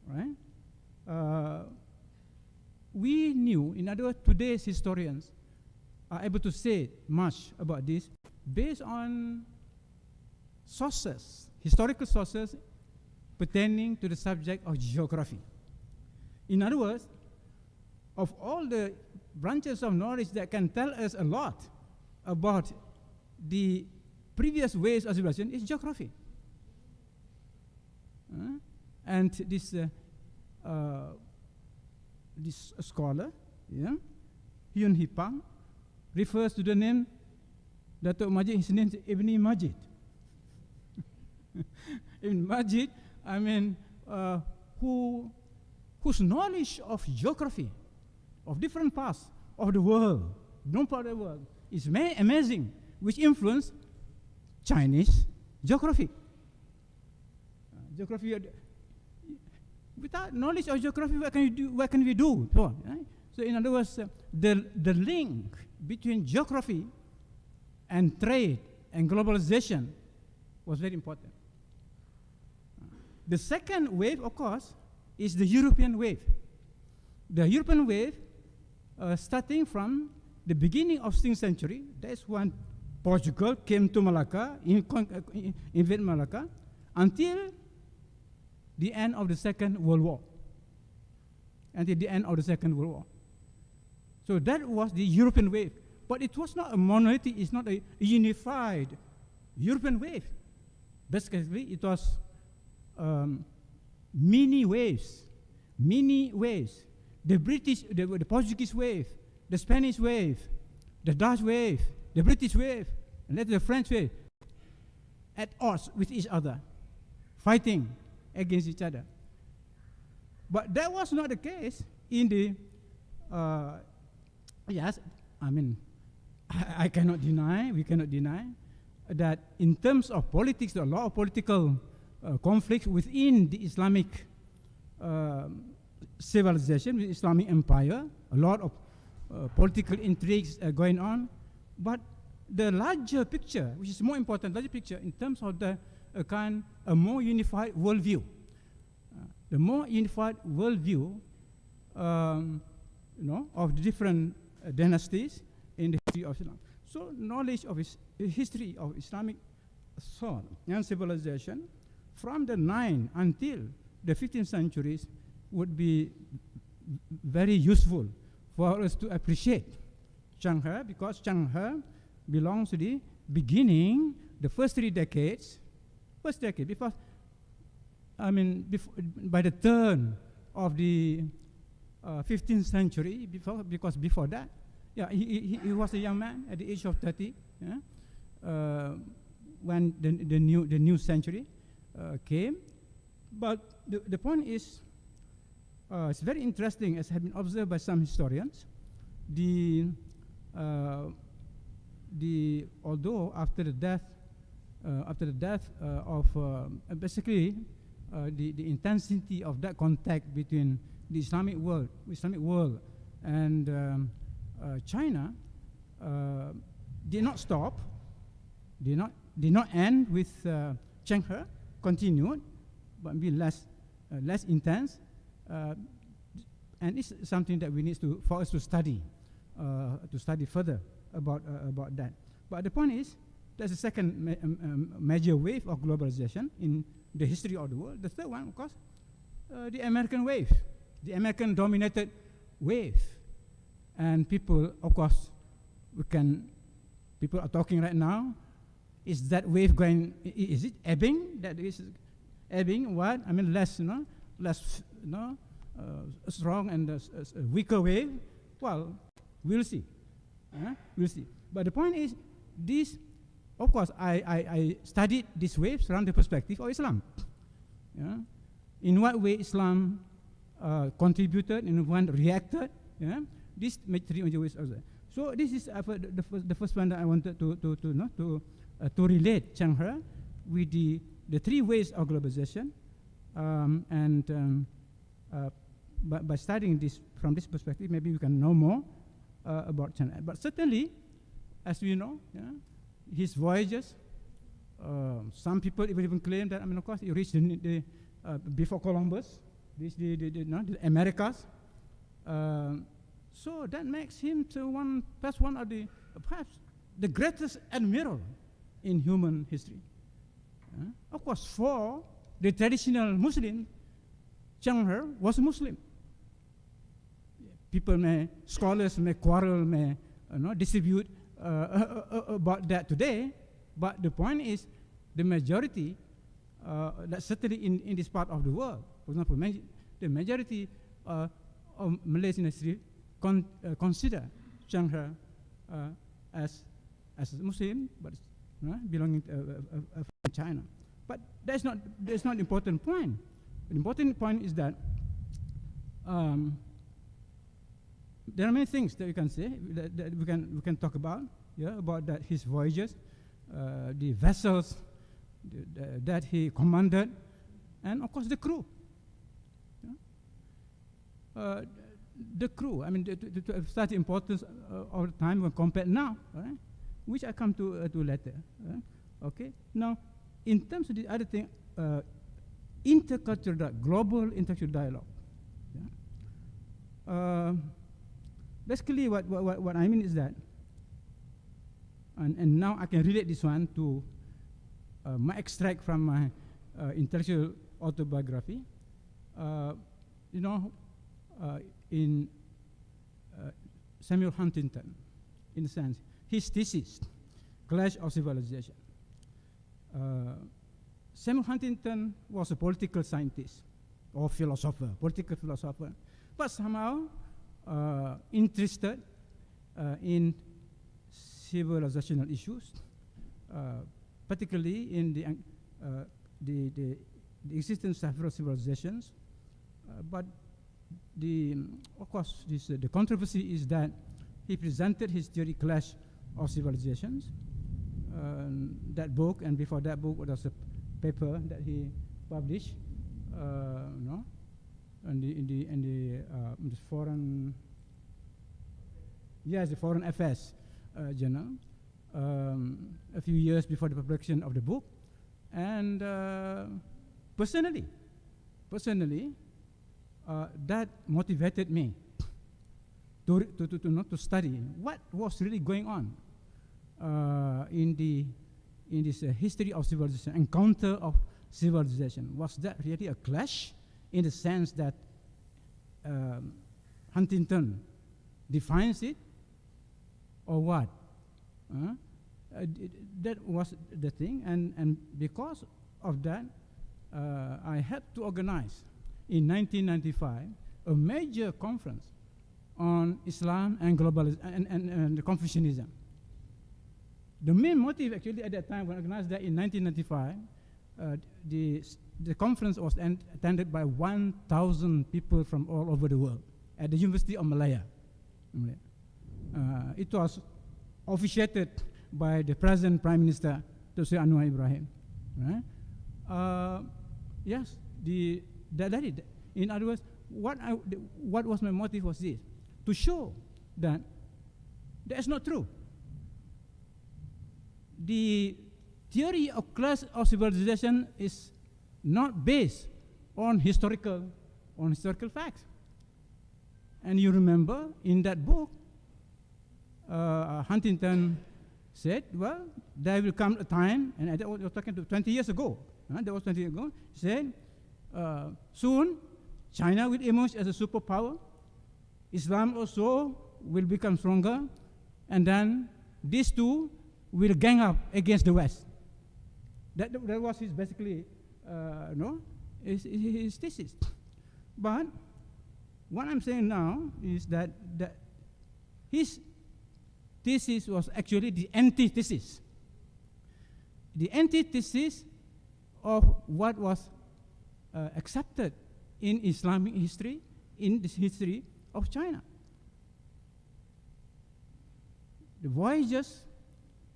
right? We knew, in other words, today's historians are able to say much about this based on sources historical sources pertaining to the subject of geography. In other words, of all the branches of knowledge that can tell us a lot about the previous ways of civilization is geography. And this scholar, Haiyun, refers to the name Dato Majid. His name is Ibn Majid. Ibn Majid, I mean, whose knowledge of geography, of different parts of the world, known part of the world, is amazing, which influenced Chinese geography. Geography. Without knowledge of geography, what can we do? So, right? So in other words, the link between geography and trade and globalization was very important. The second wave, of course, is the European wave. The European wave, starting from the beginning of 16th century, that's when Portugal came to Malacca, invaded Malacca, until the end of the Second World War. Until the end of the Second World War. So that was the European wave. But it was not a monolithic, it's not a unified European wave. Basically, it was mini waves. The British, the Portuguese wave, the Spanish wave, the Dutch wave, the British wave, and then the French wave, at odds with each other, fighting against each other. But that was not the case in the, yes, I mean, I cannot deny, we cannot deny, that in terms of politics, there are a lot of political conflicts within the Islamic civilization, the Islamic empire, a lot of political intrigues going on. But the larger picture, which is more important, larger picture in terms of the a more unified worldview. The more unified worldview, of the different dynasties in the history of Islam. So knowledge of history of Islamic thought and civilization from the 9th until the 15th centuries would be very useful for us to appreciate Zhenghe, because Zhenghe belongs to the beginning, the first 3 decades, because I mean, by the turn of the 15th century, because before that, yeah, he was a young man at the age of 30, when the new century came. But the point is, it's very interesting, as has been observed by some historians. Although after the death of basically the intensity of that contact between the Islamic world and China did not stop, did not end with Zhenghe, continued, but be less intense, and it's something that we need for us to study further about that. But the point is, that's the second major wave of globalization in the history of the world. The third one, of course, the American wave, the American-dominated wave. And people, of course, people are talking right now, is that wave going, is it ebbing? That is ebbing, what? I mean, less strong and a weaker wave? Well, we'll see. We'll see. But the point is, this, of course, I studied these waves from the perspective of Islam. Yeah? In what way Islam contributed, in what reacted. Yeah? These three major ways also. So this is the first one that I wanted to relate Zhenghe with the 3 ways of globalization, by studying this from this perspective, maybe we can know more about Zhenghe. But certainly, as we know, his voyages, some people even claim that, I mean, of course, he reached before Columbus, the Americas. So that makes him perhaps one of perhaps the greatest admiral in human history. Of course, for the traditional Muslim, Zhenghe was a Muslim. Scholars may quarrel, may distribute about that today, but the point is, the majority, that certainly in this part of the world, for example, the majority of Malaysian history consider Zhenghe as a Muslim, but belonging to China. But that's not the important point. The important point is that there are many things that we can say, that we can talk about, about that his voyages, the vessels that he commanded, and of course the crew. The crew, I mean, to such importance of the time when compared now, right? Which I come to later. Okay. Now, in terms of the other thing, global intercultural dialogue. Basically, what I mean is that, and now I can relate this one to my extract from my intellectual autobiography. In Samuel Huntington, in a sense, his thesis, Clash of Civilization. Samuel Huntington was a political scientist or political philosopher, but somehow interested in civilizational issues, particularly in the existence of several civilizations. But of course, the controversy is that he presented his theory, Clash of Civilizations, that book, and before that book was a paper that he published, in the foreign, the Foreign Affairs journal, a few years before the publication of the book, and personally, that motivated me to study what was really going on in this history of civilization, encounter of civilization. Was that really a clash in the sense that Huntington defines it, or what? That was the thing, and because of that, I helped to organize in 1995 a major conference on Islam and globalism and Confucianism. The main motive, actually, at that time, when I organized that in 1995, the conference was attended by 1,000 people from all over the world at the University of Malaya. It was officiated by the present Prime Minister, Dr. Anwar Ibrahim. Right? Yes, that is. In other words, what was my motive was this: to show that is not true. The theory of class of civilization is not based on historical facts. And you remember in that book, Huntington said, well, there will come a time, and I was talking to 20 years ago, that was 20 years ago, he said, soon China will emerge as a superpower, Islam also will become stronger, and then these two will gang up against the West. That was his basically, his thesis. But what I'm saying now is that his thesis was actually the antithesis. The antithesis of what was accepted in Islamic history, in this history of China. The voyages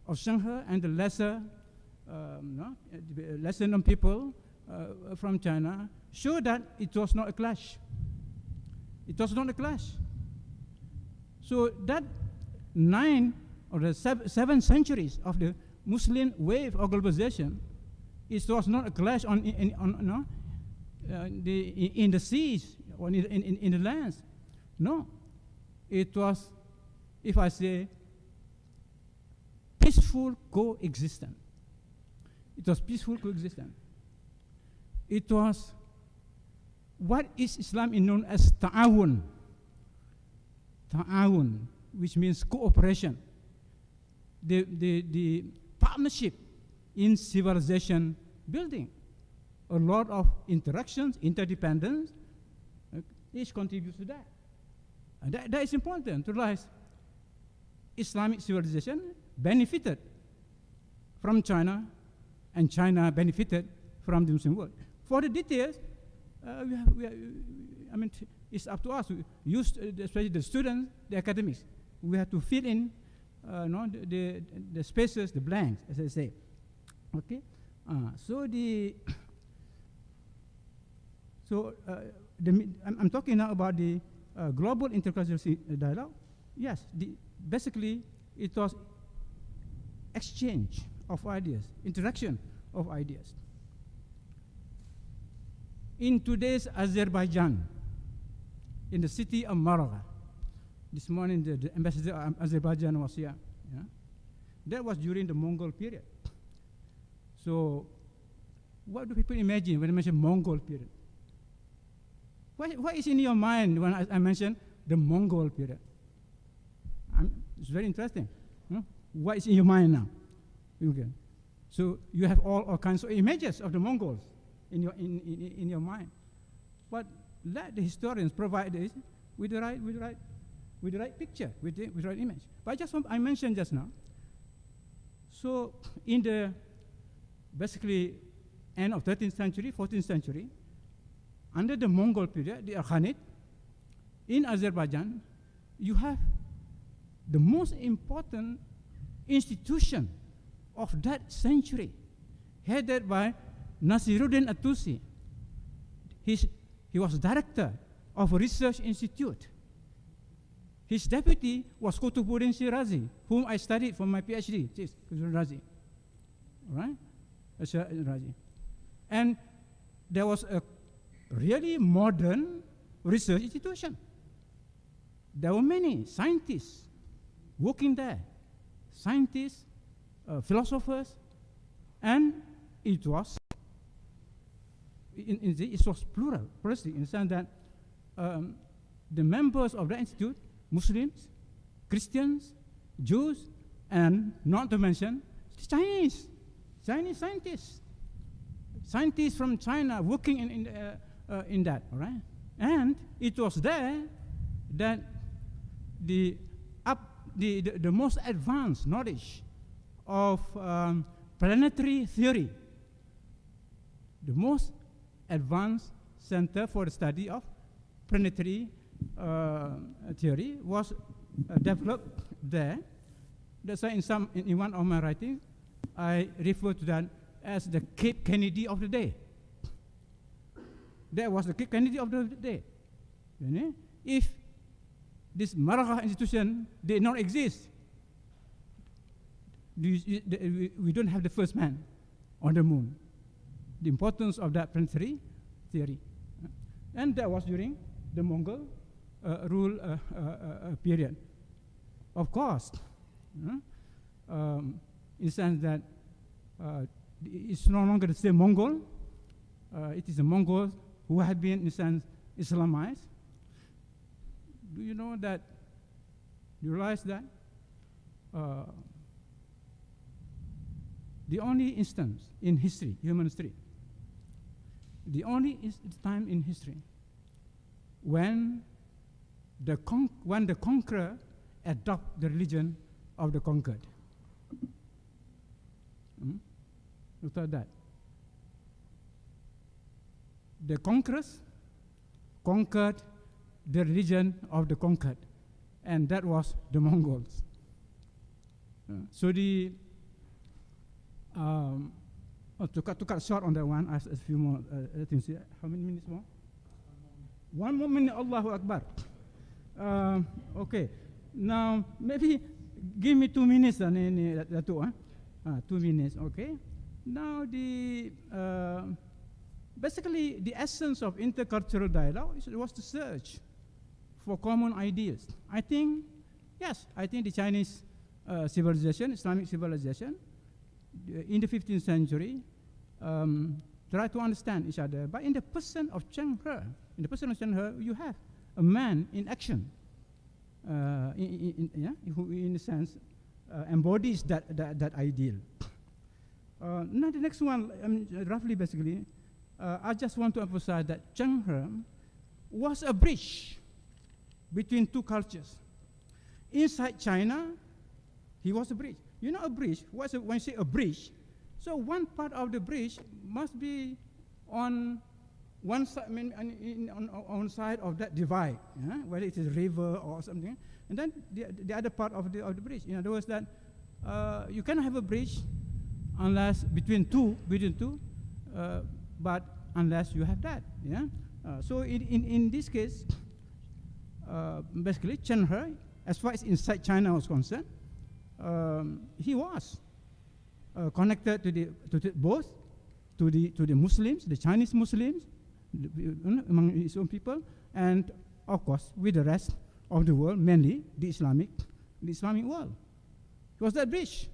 of Zhenghe and the lesser known people from China show that it was not a clash. It was not a clash. So that 9 or the 7 centuries of the Muslim wave of globalization, it was not a clash in the seas or in the lands. No, it was, if I say, peaceful coexistence. It was peaceful coexistence. It was what is Islam is known as ta'awun. Ta'awun, which means cooperation. The partnership in civilization building. A lot of interactions, interdependence, each contributes to that. And that is important to realize Islamic civilization benefited from China, and China benefited from the Muslim world. For the details, it's up to us. We use, especially the students, the academics. We have to fill in the spaces, the blanks, as I say. Okay? I'm talking now about the global intercultural dialogue. Yes, basically it was exchange of ideas, interaction of ideas. In today's Azerbaijan, in the city of Malaya, this morning the ambassador of Azerbaijan was here. Yeah? That was during the Mongol period. So what do people imagine when I mention Mongol period? What is in your mind when I mention the Mongol period? It's very interesting. Huh? What is in your mind now? Okay. So you have all kinds of images of the Mongols in your mind. But let the historians provide this with the right picture, with the right image. But I mentioned just now. So in the basically end of 13th century, 14th century, under the Mongol period, the Khanate, in Azerbaijan, you have the most important institution of that century, headed by Nasiruddin At-Tusi. He was director of a research institute. His deputy was Kutubuddin Shirazi, whom I studied for my PhD, Shirazi. All right? Shirazi. And there was a really modern research institution. There were many scientists working there, scientists, philosophers, and it was pluralistic in the sense that the members of the institute, Muslims, Christians, Jews, and not to mention Chinese scientists from China working in that, all right? And it was there that the most advanced knowledge of planetary theory, the most advanced center for the study of planetary theory was developed there. That's why in one of my writings, I refer to that as the Cape Kennedy of the day. That was the Cape Kennedy of the day. If this Malaya institution did not exist, we don't have the first man on the moon. The importance of that planetary theory. And that was during the Mongol rule period. Of course, in the sense that it's no longer the same Mongol. It is the Mongols who have been, in a sense, Islamized. Do you know that? You realize that? The only instance in history, human history, the only time in history when the conqueror adopt the religion of the conquered. Look at that. The conquerors conquered the religion of the conquered, and that was the Mongols. So the to cut short on that one, as a few more things here. How many minutes more? 1 more minute. Allahu Akbar. Okay. Now maybe give me 2 minutes. Dato, 2 minutes. Okay. Now the basically the essence of intercultural dialogue was to search for common ideas. I think the Chinese civilization, Islamic civilization, in the 15th century try to understand each other. But in the person of Zhenghe, you have a man in action, who in a sense embodies that ideal. Now the next one, roughly basically, I just want to emphasize that Zhenghe was a bridge between two cultures. Inside China, he was a bridge. You know a bridge, when you say a bridge, so one part of the bridge must be on one side, on side of that divide, whether it is a river or something, and then the other part of the bridge. In other words, that you cannot have a bridge unless between two, but unless you have that. So in this case, basically Zhenghe, as far as inside China was concerned, he was connected to both the Muslims, the Chinese Muslims, among his own people, and of course with the rest of the world, mainly the Islamic world. It was that bridge.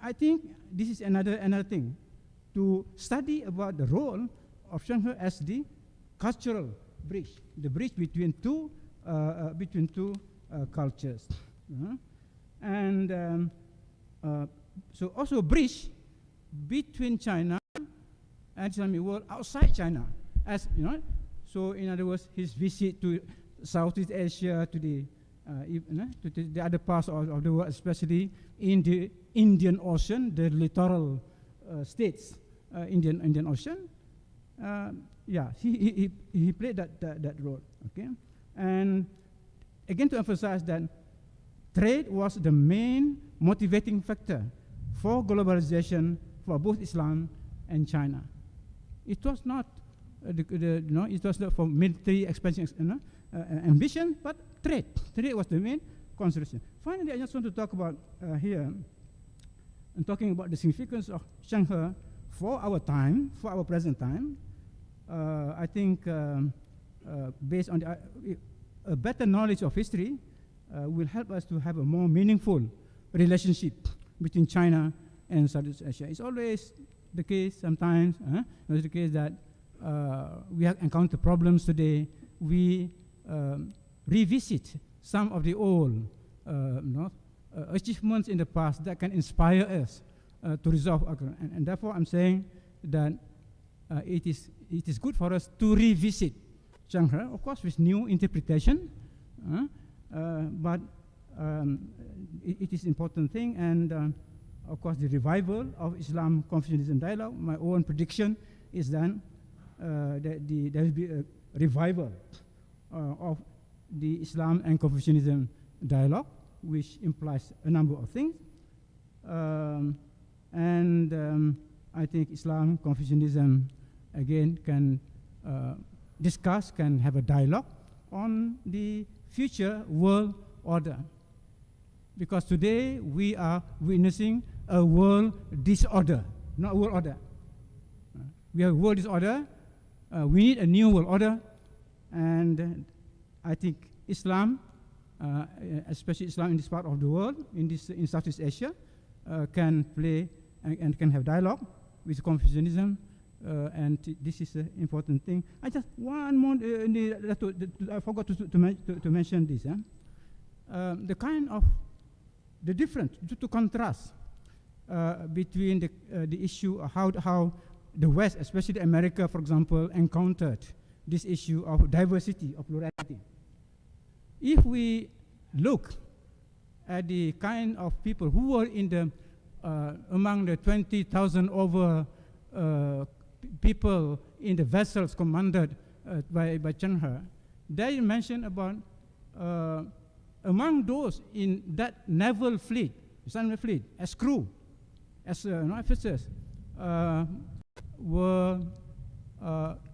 I think this is another thing to study about the role of Zhenghe as the cultural bridge, the bridge between two cultures, and so also a bridge between China and Islamic world outside China, as you know. So in other words, his visit to Southeast Asia, to the other parts of the world, especially in the Indian Ocean, the littoral states, Indian Ocean. He played that role. Okay, and again to emphasize that trade was the main motivating factor for globalization for both Islam and China. It was not it was not for military expansion ambition, but trade. Trade was the main consideration. Finally, I just want to talk about here, and talking about the significance of Zhenghe for our time, for our present time. I think based on a better knowledge of history will help us to have a more meaningful relationship between China and Southeast Asia. It's always the case sometimes, it's the case that we have encountered problems today. We revisit some of the old achievements in the past that can inspire us to resolve our, and therefore I'm saying that it is good for us to revisit Zhenghe, of course with new interpretation, but it is important thing, and of course the revival of Islam-Confucianism dialogue. My own prediction is that there will be a revival of the Islam and Confucianism dialogue, which implies a number of things. I think Islam, Confucianism, again, can discuss, can have a dialogue on the future world order. Because today we are witnessing a world disorder, not world order. We have world disorder. We need a new world order, and I think Islam, especially Islam in this part of the world, in Southeast Asia, can play and can have dialogue with Confucianism, and this is an important thing. I just one more. I forgot to mention this. The kind of the difference, to contrast between the issue of how the West, especially America, for example, encountered this issue of diversity, of plurality. If we look at the kind of people who were in the among the 20,000 over people in the vessels commanded by Zhenghe, they mentioned about among those in that naval fleet, as crew, as officers, were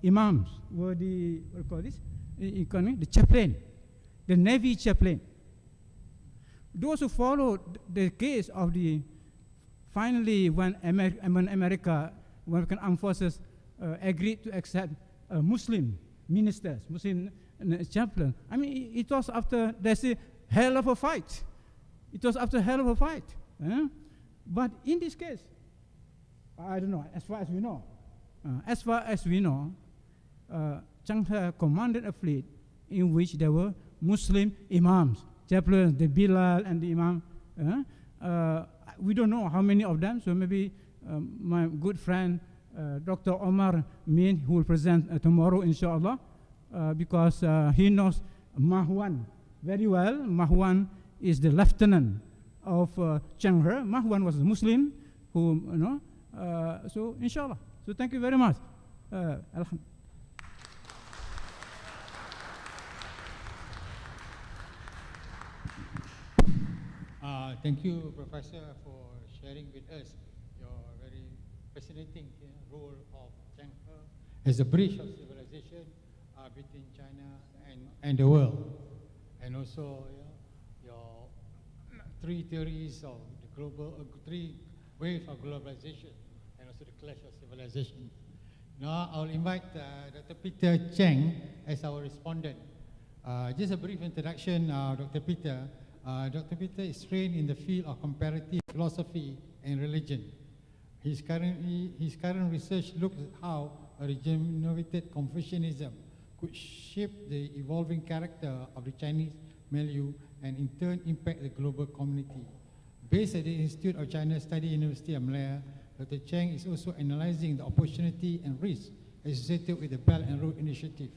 imams, were the, what do you call this, the chaplain, the Navy chaplain. Those who followed the case of the, finally when American armed forces agreed to accept Muslim ministers, Muslim chaplain. I mean, it was after, there's a hell of a fight. It was after hell of a fight. But in this case, I don't know, as far as we know, Chang commanded a fleet in which there were Muslim imams, chaplains, the Bilal and the Imam. We don't know how many of them, so maybe my good friend Dr. Omar Min, who will present tomorrow, inshallah, because he knows Mahwan very well. Mahwan is the lieutenant of Zhenghe. Mahwan was a Muslim who, so inshallah. So thank you very much. Thank you, Professor, for sharing with us your very fascinating role of Zhenghe as a bridge of civilization between China and the world, and also your three theories of the global, three waves of globalization, and also the clash of civilization. Now I'll invite Dr. Peter Chang as our respondent. Just a brief introduction, Dr. Peter. Dr. Peter is trained in the field of comparative philosophy and religion. His current research looks at how a regenerated Confucianism could shape the evolving character of the Chinese milieu and in turn impact the global community. Based at the Institute of China Study University of Malaya, Dr. Chang is also analyzing the opportunity and risks associated with the Belt and Road Initiative.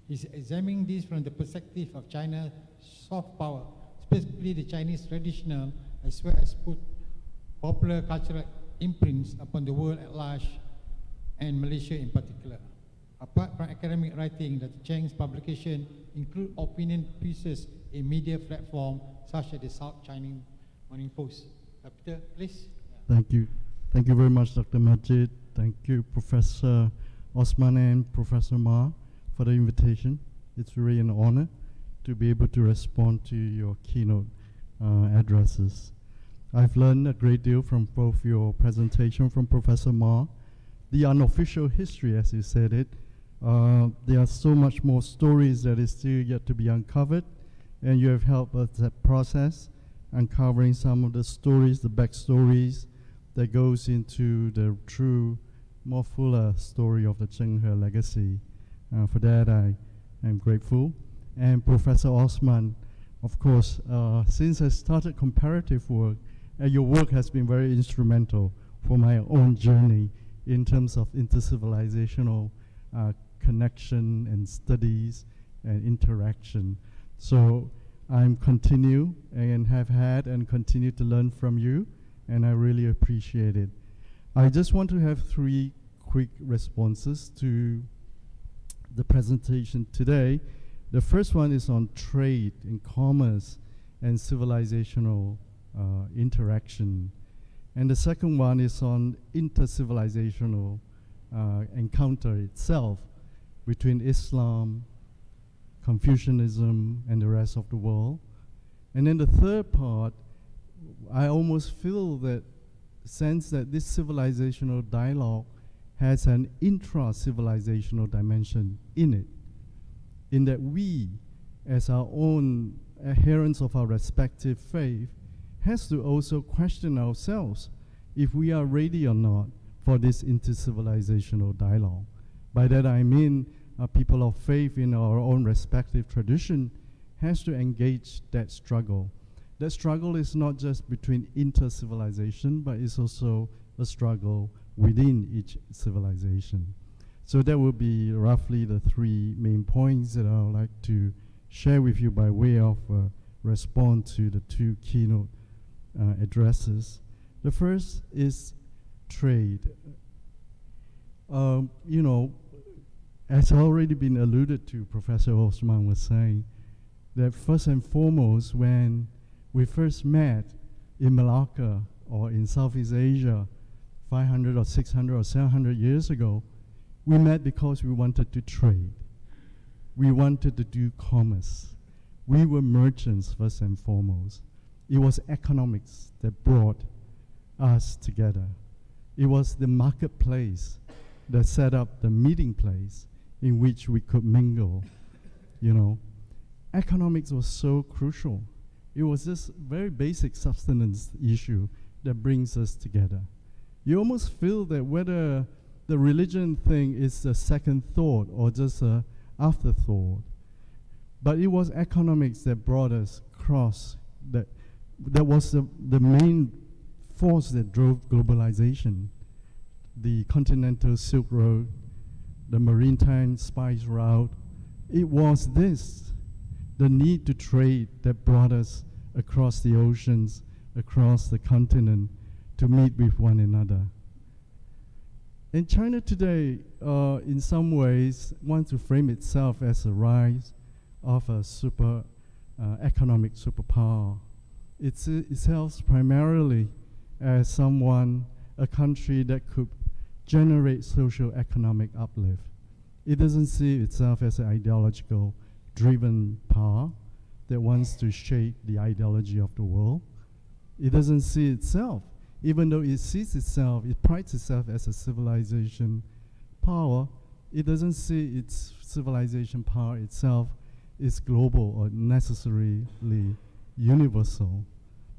He's examining this from the perspective of China's soft power, specifically the Chinese traditional as well as popular cultural imprints upon the world at large and Malaysia in particular. Apart from academic writing, Dr. Chang's publication include opinion pieces in media platforms such as the South China Morning Post. Peter, please. Thank you. Thank you very much, Dr. Majid. Thank you, Professor Osman and Professor Ma, for the invitation. It's really an honor to be able to respond to your keynote addresses. I've learned a great deal from both your presentation from Professor Ma, the unofficial history, as you said it. There are so much more stories that is still yet to be uncovered, and you have helped us that process, uncovering some of the stories, the backstories that goes into the true, more fuller story of the Zhenghe legacy. For that, I am grateful. And Professor Osman, of course, since I started comparative work, your work has been very instrumental for my own journey in terms of inter-civilisational connection and studies and interaction. So I'm continue and have had and continue to learn from you, and I really appreciate it. I just want to have 3 quick responses to the presentation today. The first one is on trade and commerce and civilizational interaction. And the second one is on inter-civilizational encounter itself between Islam, Confucianism, and the rest of the world. And then the third part, I almost feel that sense that this civilizational dialogue has an intra-civilizational dimension in it, in that we, as our own adherents of our respective faith, has to also question ourselves if we are ready or not for this inter-civilizational dialogue. By that I mean people of faith in our own respective tradition has to engage that struggle. That struggle is not just between inter-civilization, but it's also a struggle within each civilization. So that will be roughly the 3 main points that I would like to share with you by way of response to the 2 keynote addresses. The first is trade. You know, as already been alluded to, Professor Osman was saying that first and foremost, when we first met in Malacca or in Southeast Asia 500 or 600 or 700 years ago, we met because we wanted to trade. We wanted to do commerce. We were merchants first and foremost. It was economics that brought us together. It was the marketplace that set up the meeting place in which we could mingle. You know, economics was so crucial. It was this very basic subsistence issue that brings us together. You almost feel that whether the religion thing is a second thought or just an afterthought, but it was economics that brought us across. That was the main force that drove globalization. The continental Silk Road, the maritime spice route, it was this, the need to trade, that brought us across the oceans, across the continent, to meet with one another. And China today, in some ways, wants to frame itself as a rise of a economic superpower. It sells primarily as a country that could generate social economic uplift. It doesn't see itself as an ideological driven power that wants to shape the ideology of the world. It doesn't see itself, even though it sees itself, it prides itself as a civilization power, it doesn't see its civilization power itself is global or necessarily universal.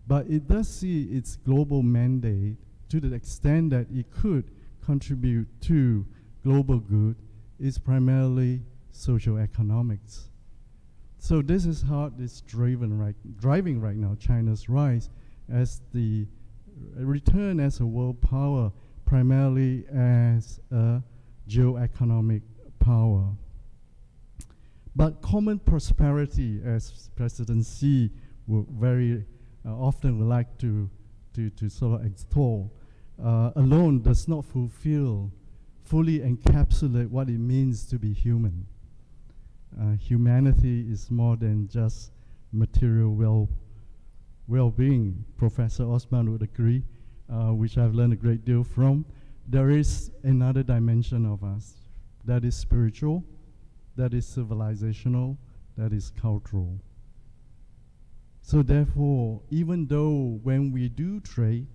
But it does see its global mandate to the extent that it could contribute to global good is primarily social economics. So this is how it's driving right now China's rise as the return as a world power, primarily as a geoeconomic power. But common prosperity, as President Xi would very often would like to sort of extol, alone does not fully encapsulate what it means to be human. Humanity is more than just material well-being. Professor Osman would agree, which I've learned a great deal from. There is another dimension of us that is spiritual, that is civilizational, that is cultural. So therefore, even though when we do trade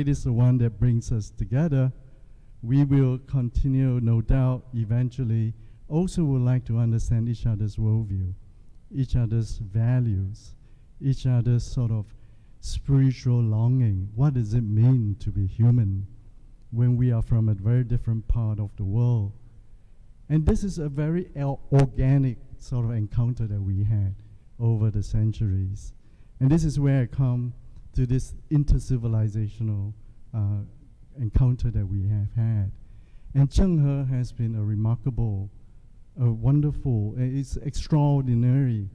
is the one that brings us together, we will continue, no doubt, eventually, also would like to understand each other's worldview, each other's values, each other's sort of spiritual longing. What does it mean to be human when we are from a very different part of the world? And this is a very organic sort of encounter that we had over the centuries. And this is where I come to this inter-civilisational encounter that we have had. And Zhenghe has been a remarkable, wonderful, it's extraordinary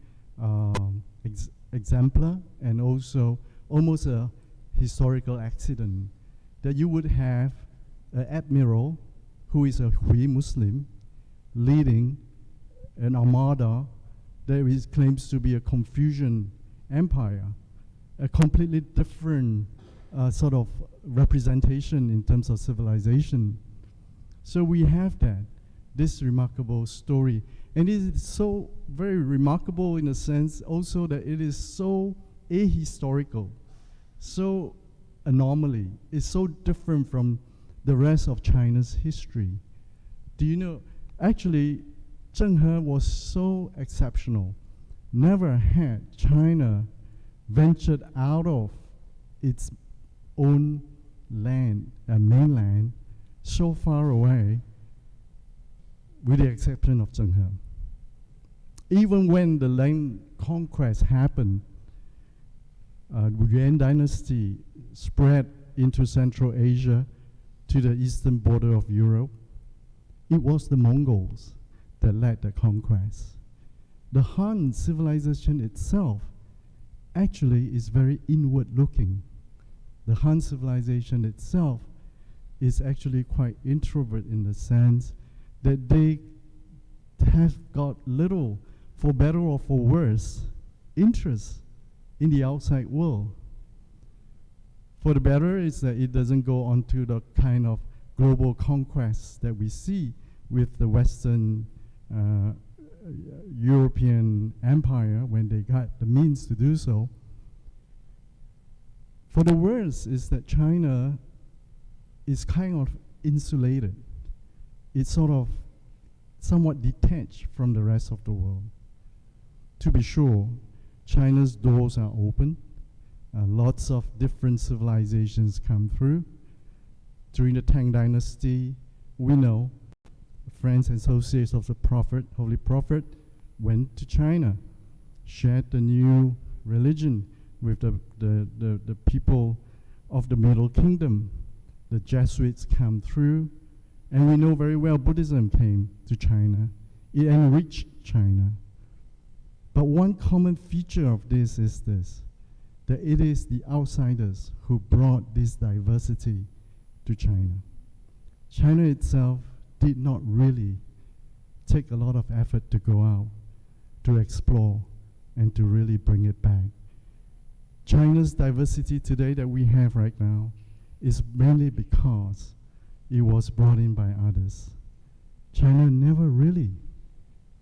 exemplar, and also almost a historical accident that you would have an admiral who is a Hui Muslim leading an armada that claims to be a Confucian empire, a completely different sort of representation in terms of civilization. So we have this remarkable story. And it is so very remarkable in a sense also that it is so ahistorical, so anomaly. It's so different from the rest of China's history. Do you know, actually, Zhenghe was so exceptional. Never had China ventured out of its own land, mainland, so far away, with the exception of Zhenghe. Even when the land conquest happened, the Yuan dynasty spread into Central Asia to the eastern border of Europe, it was the Mongols that led the conquest. The Han civilization itself actually is very inward-looking. The Han civilization itself is actually quite introvert in the sense that they have got little, for better or for worse, interest in the outside world. For the better is that it doesn't go on to the kind of global conquests that we see with the Western European empire when they got the means to do so. For the worse is that China is kind of insulated. It's sort of somewhat detached from the rest of the world. To be sure, China's doors are open. lots of different civilizations come through. During the Tang Dynasty, we know friends and associates of the Prophet, Holy Prophet, went to China, shared the new religion with the people of the Middle Kingdom. The Jesuits come through, and we know very well Buddhism came to China. It enriched China. But one common feature of this is this, that it is the outsiders who brought this diversity to China. China itself did not really take a lot of effort to go out, to explore, and to really bring it back. China's diversity today that we have right now is mainly because it was brought in by others. China never really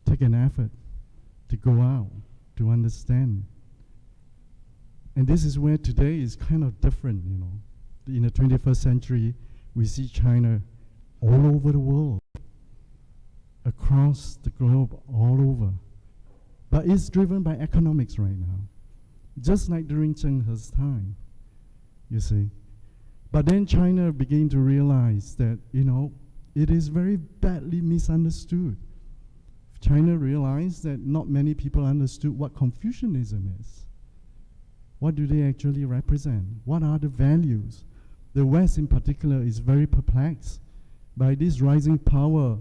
took an effort to go out, to understand. And this is where today is kind of different, you know. In the 21st century, we see China all over the world, across the globe, all over. But it's driven by economics right now, just like during Zhenghe's time, you see. But then China began to realize that, you know, it is very badly misunderstood. China realized that not many people understood what Confucianism is. What do they actually represent? What are the values? The West in particular is very perplexed by this rising power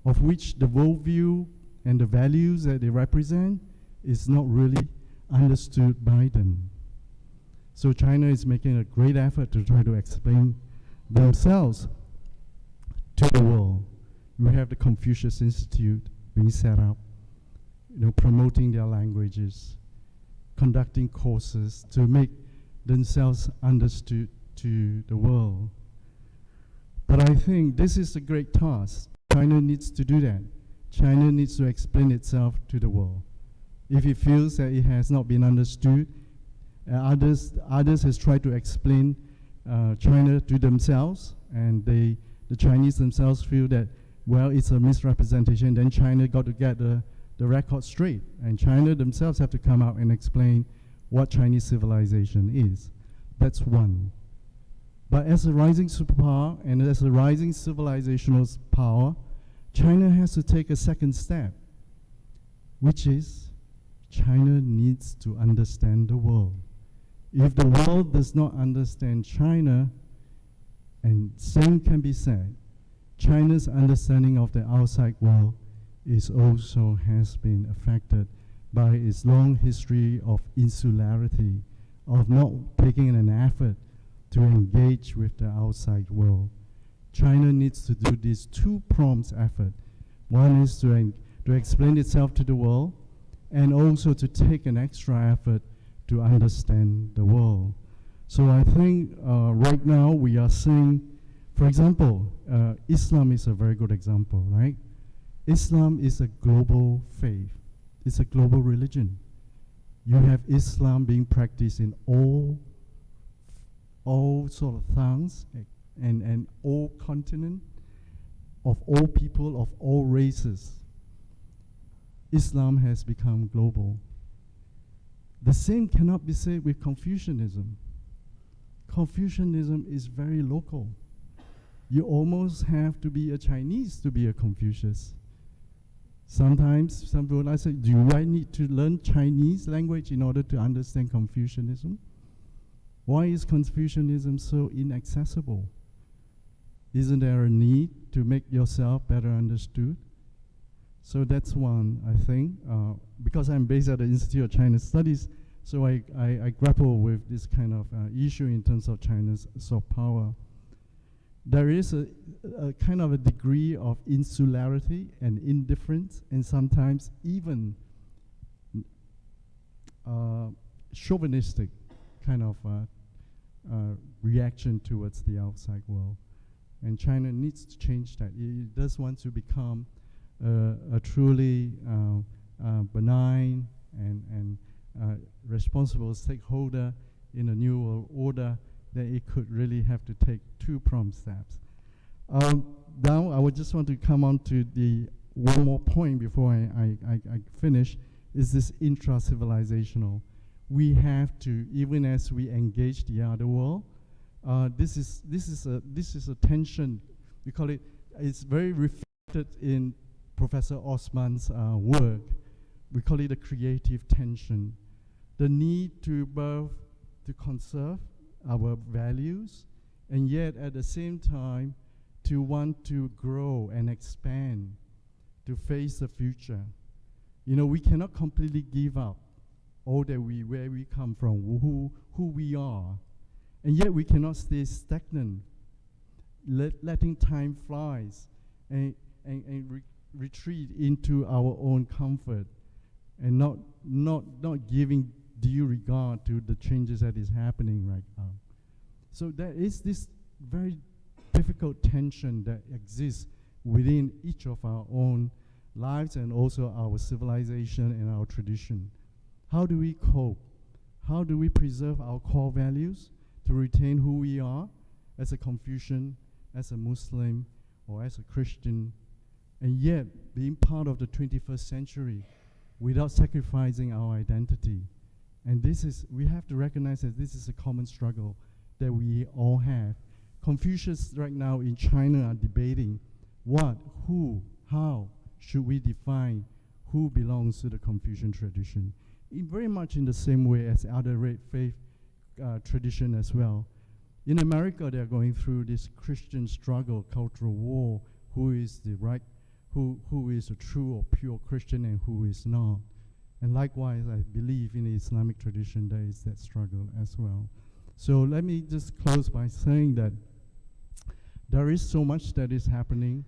of which the worldview and the values that they represent is not really understood by them. So China is making a great effort to try to explain themselves to the world. We have the Confucius Institute being set up, you know, promoting their languages, conducting courses to make themselves understood to the world. But I think this is a great task. China needs to do that. China needs to explain itself to the world. If it feels that it has not been understood, others has tried to explain China to themselves, and the Chinese themselves feel that, well, it's a misrepresentation, then China got to get the record straight, and China themselves have to come out and explain what Chinese civilization is. That's one. But as a rising superpower and as a rising civilizational power, China has to take a second step, which is China needs to understand the world. If the world does not understand China, and same can be said, China's understanding of the outside world is also has been affected by its long history of insularity, of not taking an effort to engage with the outside world. China needs to do this two-pronged effort. One is to explain itself to the world, and also to take an extra effort to understand the world. So I think right now we are seeing, for example, Islam is a very good example, right? Islam is a global faith. It's a global religion. You have Islam being practiced in all sort of tongues and all continents, of all people, of all races. Islam has become global. The same cannot be said with Confucianism. Confucianism is very local. You almost have to be a Chinese to be a Confucius. Sometimes some people say, do I need to learn Chinese language in order to understand Confucianism? Why is Confucianism so inaccessible? Isn't there a need to make yourself better understood? So that's one, I think. Because I'm based at the Institute of China Studies, so I grapple with this kind of issue in terms of China's soft power. There is a kind of a degree of insularity and indifference, and sometimes even chauvinistic kind of reaction towards the outside world. And China needs to change that. It does want to become a truly benign and responsible stakeholder in a new world order, that it could really have to take two-pronged steps. Now, I would just want to come on to the one more point before I finish, is this intra-civilizational. we have to, even as we engage the other world, this is a tension. We call it. It's very reflected in Professor Osman's work. We call it a creative tension. The need to both to conserve our values, and yet at the same time to want to grow and expand, to face the future. You know, we cannot completely give up all that where we come from, who we are, and yet we cannot stay stagnant, letting time flies and retreat into our own comfort, and not giving due regard to the changes that is happening right now. So there is this very difficult tension that exists within each of our own lives and also our civilization and our tradition. How do we cope? How do we preserve our core values to retain who we are as a Confucian, as a Muslim, or as a Christian, and yet being part of the 21st century without sacrificing our identity? And this is, we have to recognize that this is a common struggle that we all have. Confucians right now in China are debating what, who, how should we define who belongs to the Confucian tradition. Very much in the same way as other faith tradition as well. In America, they're going through this Christian struggle, cultural war, who is the right, who is a true or pure Christian and who is not. And likewise, I believe in the Islamic tradition there is that struggle as well. So let me just close by saying that there is so much that is happening.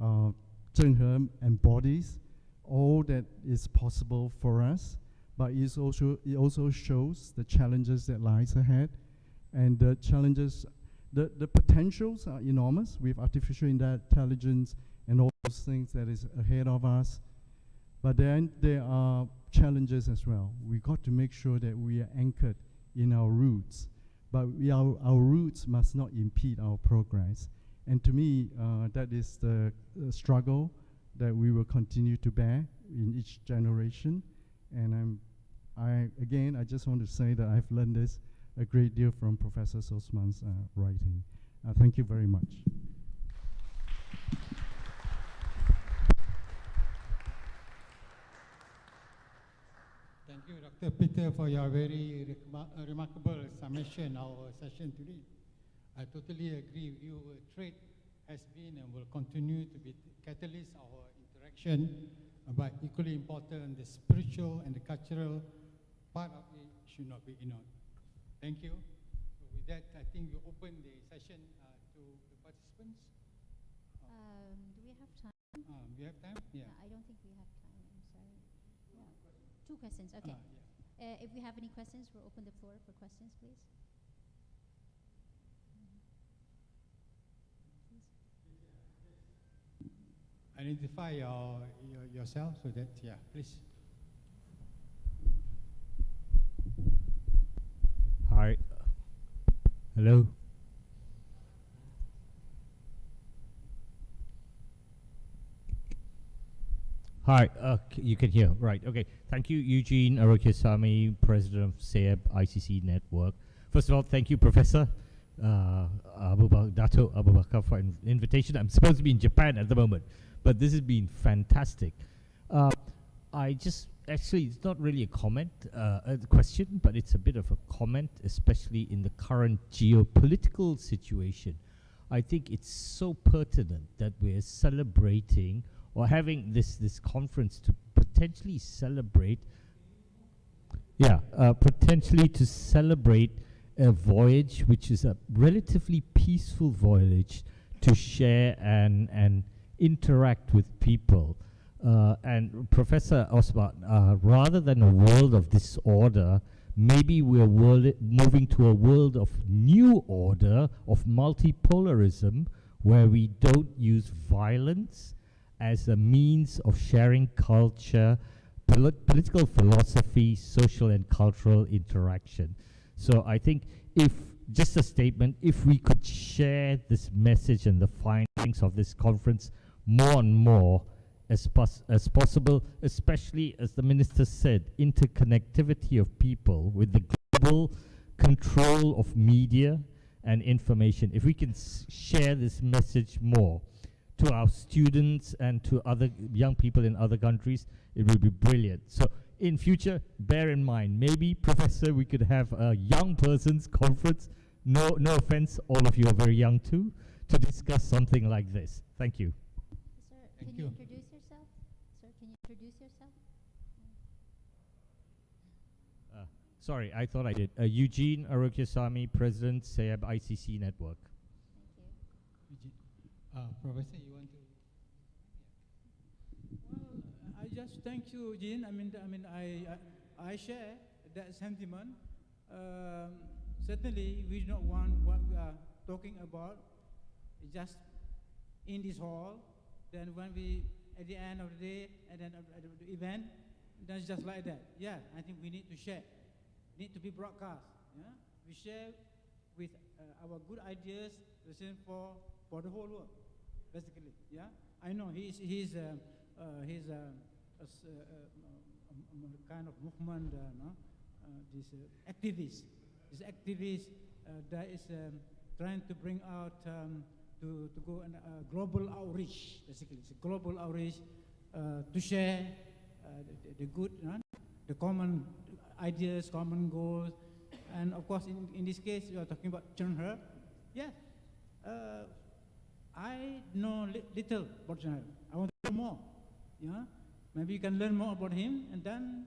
Zhenghe embodies all that is possible for us, but it also shows the challenges that lies ahead. And the challenges, the potentials are enormous with artificial intelligence and all those things that is ahead of us. But then there are challenges as well. We got to make sure that we are anchored in our roots, but our roots must not impede our progress. And to me, that is the struggle that we will continue to bear in each generation. And I just want to say that I've learned this a great deal from Professor Osman's writing. Thank you very much. Thank you, Dr. Peter, for your very remarkable summation of our session today. I totally agree with you. Trade has been and will continue to be the catalyst of our interaction, but equally important, the spiritual and the cultural part of it should not be ignored. Thank you. So with that, I think we open the session to the participants. Do we have time? We have time? Yeah. I don't think we have time. I'm sorry. Yeah. 2 questions. Okay. Yeah. If we have any questions, we'll open the floor for questions, please. Identify yourself so that, yeah, please. Hi. Hello. Hi, you can hear, right, okay. Thank you, Eugene Arokesami, President of SEAB ICC Network. First of all, thank you, Professor Dato Abu Bakar, for invitation. I'm supposed to be in Japan at the moment, but this has been fantastic. I just, actually, it's not really a comment, a question, but it's a bit of a comment, especially in the current geopolitical situation. I think it's so pertinent that we're celebrating or having this conference to potentially celebrate, potentially to celebrate a voyage which is a relatively peaceful voyage to share and interact with people. And Professor Osman, rather than a world of disorder, maybe we're moving to a world of new order, of multipolarism, where we don't use violence as a means of sharing culture, political philosophy, social and cultural interaction. So I think if, just a statement, if we could share this message and the findings of this conference more and more, as possible, especially, as the minister said, interconnectivity of people with the global control of media and information. If we can share this message more to our students and to other young people in other countries, it will be brilliant. So in future, bear in mind, maybe, Professor, we could have a young person's conference. No offense, all of you are very young too, to discuss something like this. Thank you. Sir, Thank can you. you introduce yourself? Sir, can you introduce yourself? Sorry, I thought I did. Eugene Arokyasamy, President, SEAB ICC Network. Thank you. Professor, you want to? Well, I just thank you, Jean. I share that sentiment. Certainly, we don't want what we are talking about just in this hall. Then when we, at the end of the day, and then at the event, that's just like that. Yeah, I think we need to share. Need to be broadcast. Yeah, we share with our good ideas, the same for the whole world, basically. Yeah, I know he's a kind of movement, this activist. This activist that is trying to bring out to go and global outreach. Basically, it's a global outreach to share the good, the common ideas, common goals, and of course, in this case, we are talking about Zhenghe. Yeah, I know little about Zhenghe. I want to learn more. Yeah, maybe you can learn more about him, and then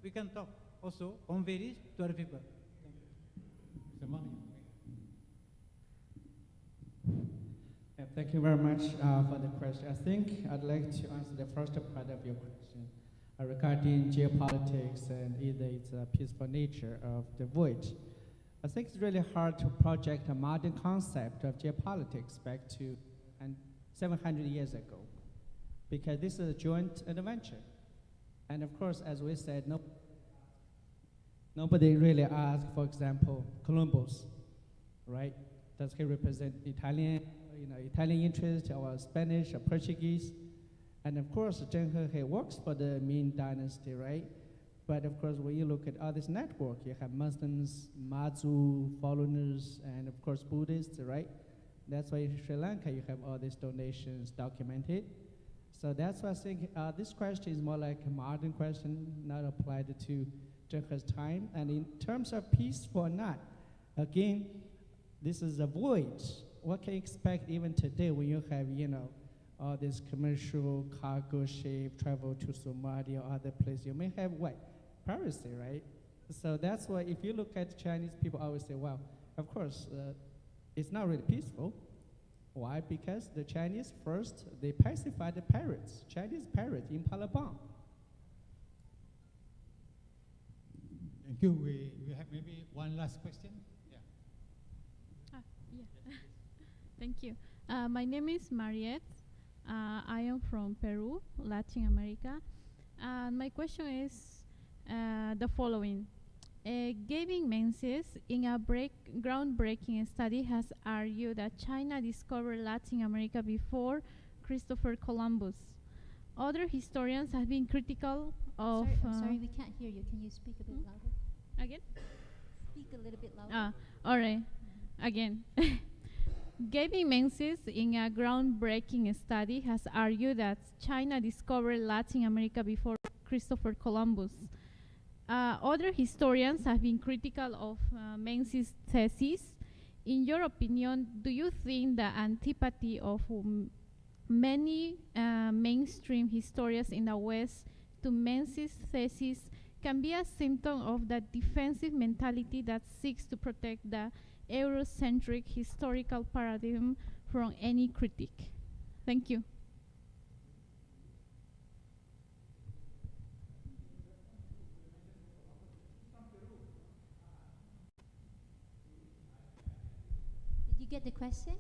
we can talk also, convey this to other people. Thank you very much for the question. I think I'd like to answer the first part of your question regarding geopolitics and either it's a peaceful nature of the voyage. I think it's really hard to project a modern concept of geopolitics back to 700 years ago, because this is a joint adventure. And of course, as we said, nobody really asked, for example, Columbus, right? Does he represent Italian interest, or Spanish, or Portuguese? And of course, Zhenghe works for the Ming Dynasty, right? But of course, when you look at all this network, you have Muslims, Mazu foreigners, and of course, Buddhists, right? That's why in Sri Lanka, you have all these donations documented. So that's why I think this question is more like a modern question, not applied to Zhenghe's time. And in terms of peaceful or not, again, this is a voyage. What can you expect even today when you have, all this commercial cargo ship travel to Somalia or other places? You may have what? Piracy, right? So that's why if you look at Chinese people, always say, well, of course, it's not really peaceful. Why? Because the Chinese first, they pacified the pirates, Chinese pirates in Palabang. Thank you. We have maybe one last question. Yeah. Yeah. Thank you. My name is Mariette. I am from Peru, Latin America. And my question is the following. Gavin Menzies, in a groundbreaking study, has argued that China discovered Latin America before Christopher Columbus. Other historians have been critical of... Sorry, we can't hear you. Can you speak a bit louder? Again? Speak a little bit louder. All right. Again. Gavin Menzies, in a groundbreaking study, has argued that China discovered Latin America before Christopher Columbus. Other historians have been critical of Menzies' thesis. In your opinion, do you think the antipathy of many mainstream historians in the West to Menzies' thesis can be a symptom of the defensive mentality that seeks to protect the Eurocentric historical paradigm from any critique? Thank you. Did you get the question?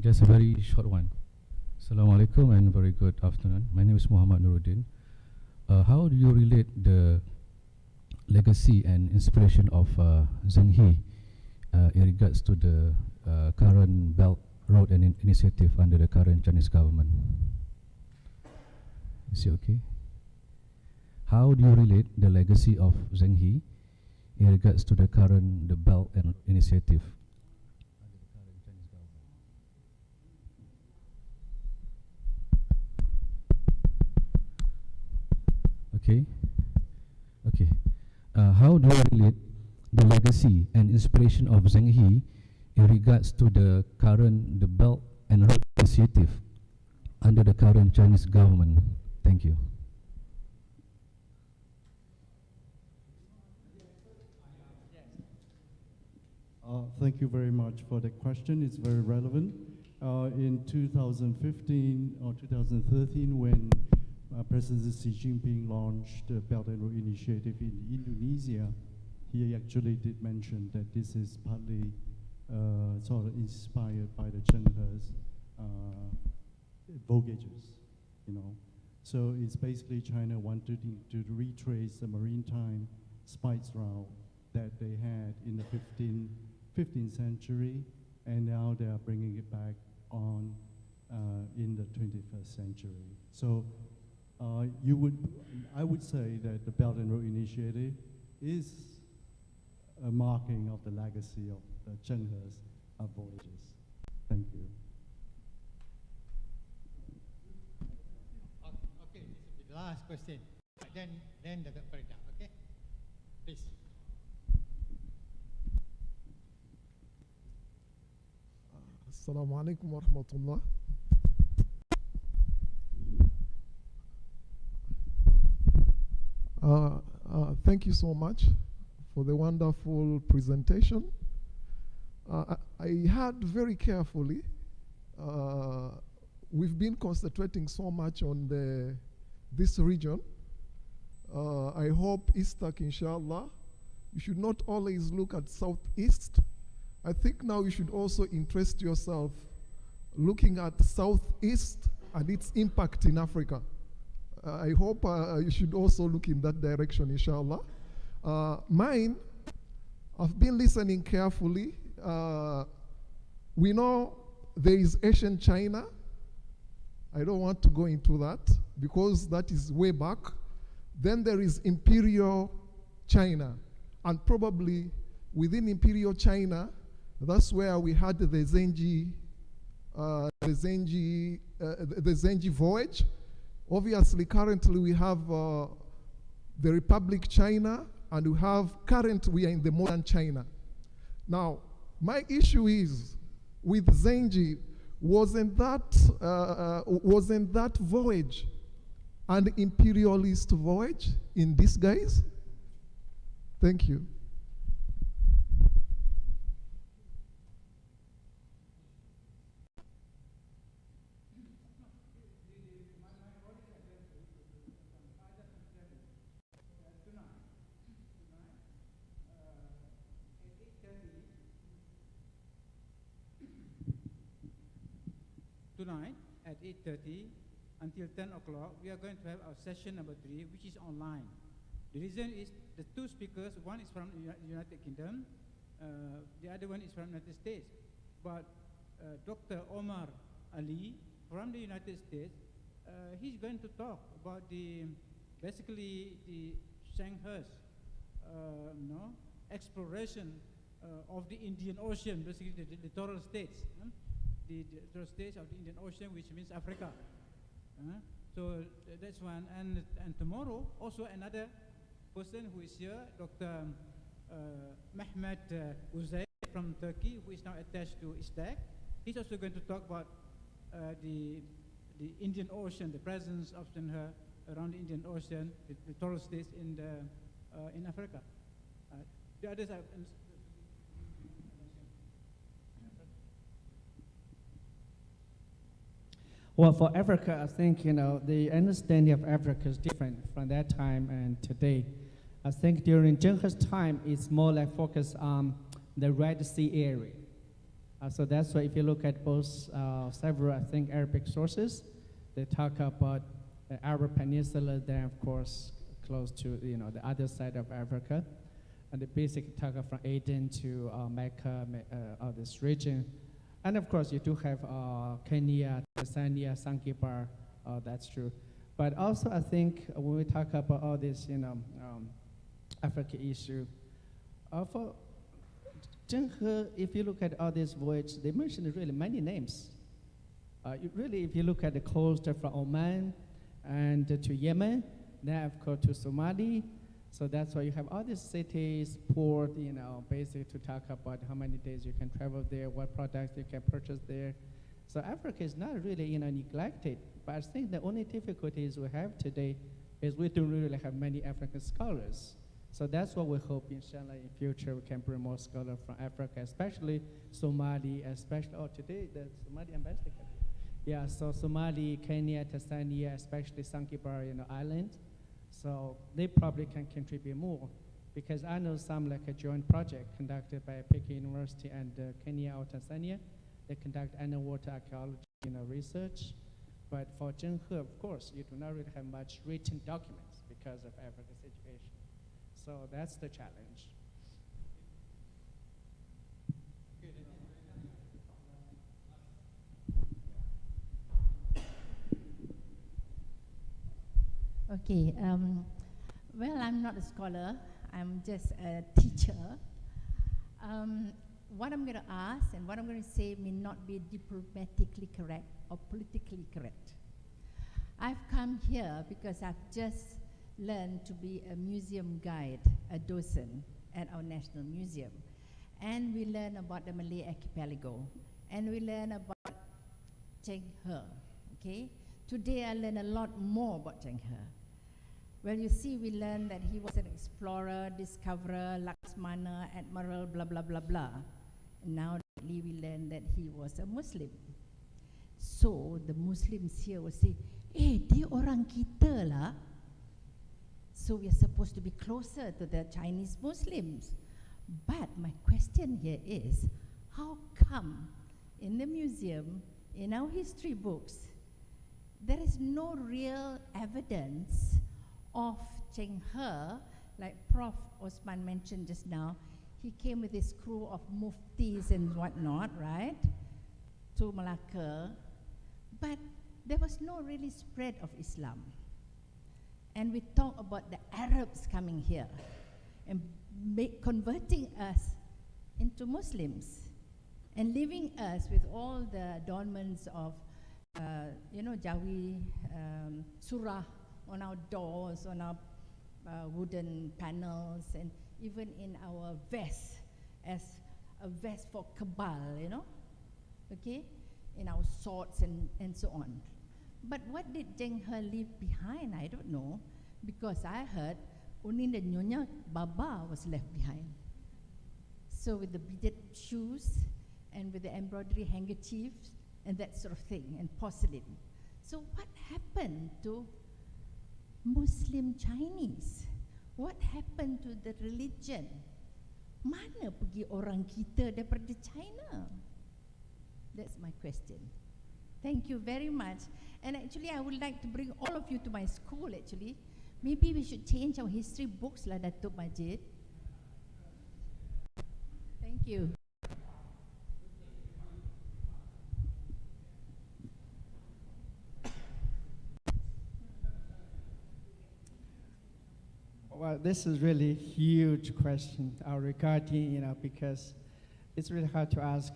Just a very short one. Assalamu alaikum and very good afternoon. My name is Muhammad Nuruddin. How do you relate the legacy and inspiration of Zhenghe in regards to the current Belt Road and initiative under the current Chinese government? Is it okay? How do you relate the legacy of Zhenghe in regards to the current Belt and initiative under the current Chinese government? Okay. Okay. How do you relate the legacy and inspiration of Zhenghe in regards to the current Belt and Road initiative under the current Chinese government? Thank you. Thank you very much for the question. It's very relevant. In 2015 or 2013, when President Xi Jinping launched the Belt and Road Initiative in Indonesia, he actually did mention that this is partly sort of inspired by the Zhenghe's voyages, you know. So it's basically China wanted to retrace the maritime spice route that they had in the 15th century, and now they are bringing it back on in the 21st century. So I would say that the Belt and Road Initiative is a marking of the legacy of the Zhenghe's voyages. Thank you. Okay, this will be the last question. Then the breakdown, okay? Please. Assalamu alaikum wa rahmatullah. Thank you so much for the wonderful presentation. I heard very carefully. We've been concentrating so much on this region. I hope ISTAC, inshallah, you should not always look at Southeast. I think now you should also interest yourself looking at Southeast and its impact in Africa. I hope you should also look in that direction, inshallah. Mine, I've been listening carefully. We know there is Asian China. I don't want to go into that because that is way back. Then there is Imperial China. And probably within Imperial China, that's where we had the Zhenghe voyage. Obviously, currently we have the Republic China, and we are in the modern China. Now, my issue is with Zhenghe, wasn't that voyage an imperialist voyage in disguise? Thank you. Tonight at 8:30 until 10 o'clock, we are going to have our session number 3, which is online. The reason is the two speakers, one is from the United Kingdom, the other one is from the United States. But Dr. Omar Ali from the United States, he's going to talk about basically the Zhenghe's exploration of the Indian Ocean, basically the littoral states. The littoral states of the Indian Ocean, which means Africa. So that's one. And tomorrow, also another person who is here, Dr. Mehmet Uzay from Turkey, who is now attached to ISTAC. He's also going to talk about the Indian Ocean, the presence of Zhenghe around the Indian Ocean, the littoral states in Africa. The others are. Well, for Africa, I think, the understanding of Africa is different from that time and today. I think during Zhenghe's time, it's more like focused on the Red Sea area. So that's why if you look at both several, I think, Arabic sources, they talk about the Arab Peninsula, then of course close to the other side of Africa, and they basically talk from Aden to Mecca, all this region, and of course you do have Kenya, Tanzania, Zanzibar, that's true. But also I think when we talk about all this, Africa issue, for Zhenghe, if you look at all these voyages, they mentioned really many names. Really, if you look at the coast from Oman and to Yemen, then of course to Somali. So that's why you have all these cities, port, basically to talk about how many days you can travel there, what products you can purchase there. So Africa is not really, neglected. But I think the only difficulties we have today is we don't really have many African scholars. So that's what we hope, inshallah, in future we can bring more scholars from Africa, especially Somali, especially, today the Somali ambassador. Yeah, so Somali, Kenya, Tanzania, especially Zanzibar, island. So they probably can contribute more, because I know some like a joint project conducted by Peking University and Kenya or Tanzania. They conduct underwater archaeology, research. But for Zhenghe, of course, you do not really have much written documents because of Africa's situation. So that's the challenge. Okay, well, I'm not a scholar, I'm just a teacher. What I'm going to ask and what I'm going to say may not be diplomatically correct or politically correct. I've come here because I've just learned to be a museum guide, a docent at our National Museum. And we learn about the Malay archipelago, and we learn about Zhenghe, okay? Today I learned a lot more about Zhenghe. Well, you see, we learned that he was an explorer, discoverer, Laxmana, admiral, blah, blah, blah, blah. And now we learn that he was a Muslim. So the Muslims here will say, dia orang kita lah. So we are supposed to be closer to the Chinese Muslims. But my question here is, how come in the museum, in our history books, there is no real evidence of Zhenghe, like Prof. Osman mentioned just now? He came with his crew of muftis and whatnot, right, to Malacca. But there was no really spread of Islam. And we talk about the Arabs coming here and converting us into Muslims and leaving us with all the adornments of, Jawi, surah on our doors, on our wooden panels, and even in our vest, as a vest for Cabal, okay, in our swords and so on. But what did Zhenghe leave behind? I don't know, because I heard only the Nyonya Baba was left behind. So with the beaded shoes and with the embroidery handkerchiefs and that sort of thing, and porcelain. So what happened to Muslim Chinese? What happened to the religion? Mana pergi orang kita daripada China? That's my question. Thank you very much. And actually, I would like to bring all of you to my school, actually. Maybe we should change our history books, lah, Dato Majid. Thank you. Well, this is really a huge question regarding, because it's really hard to ask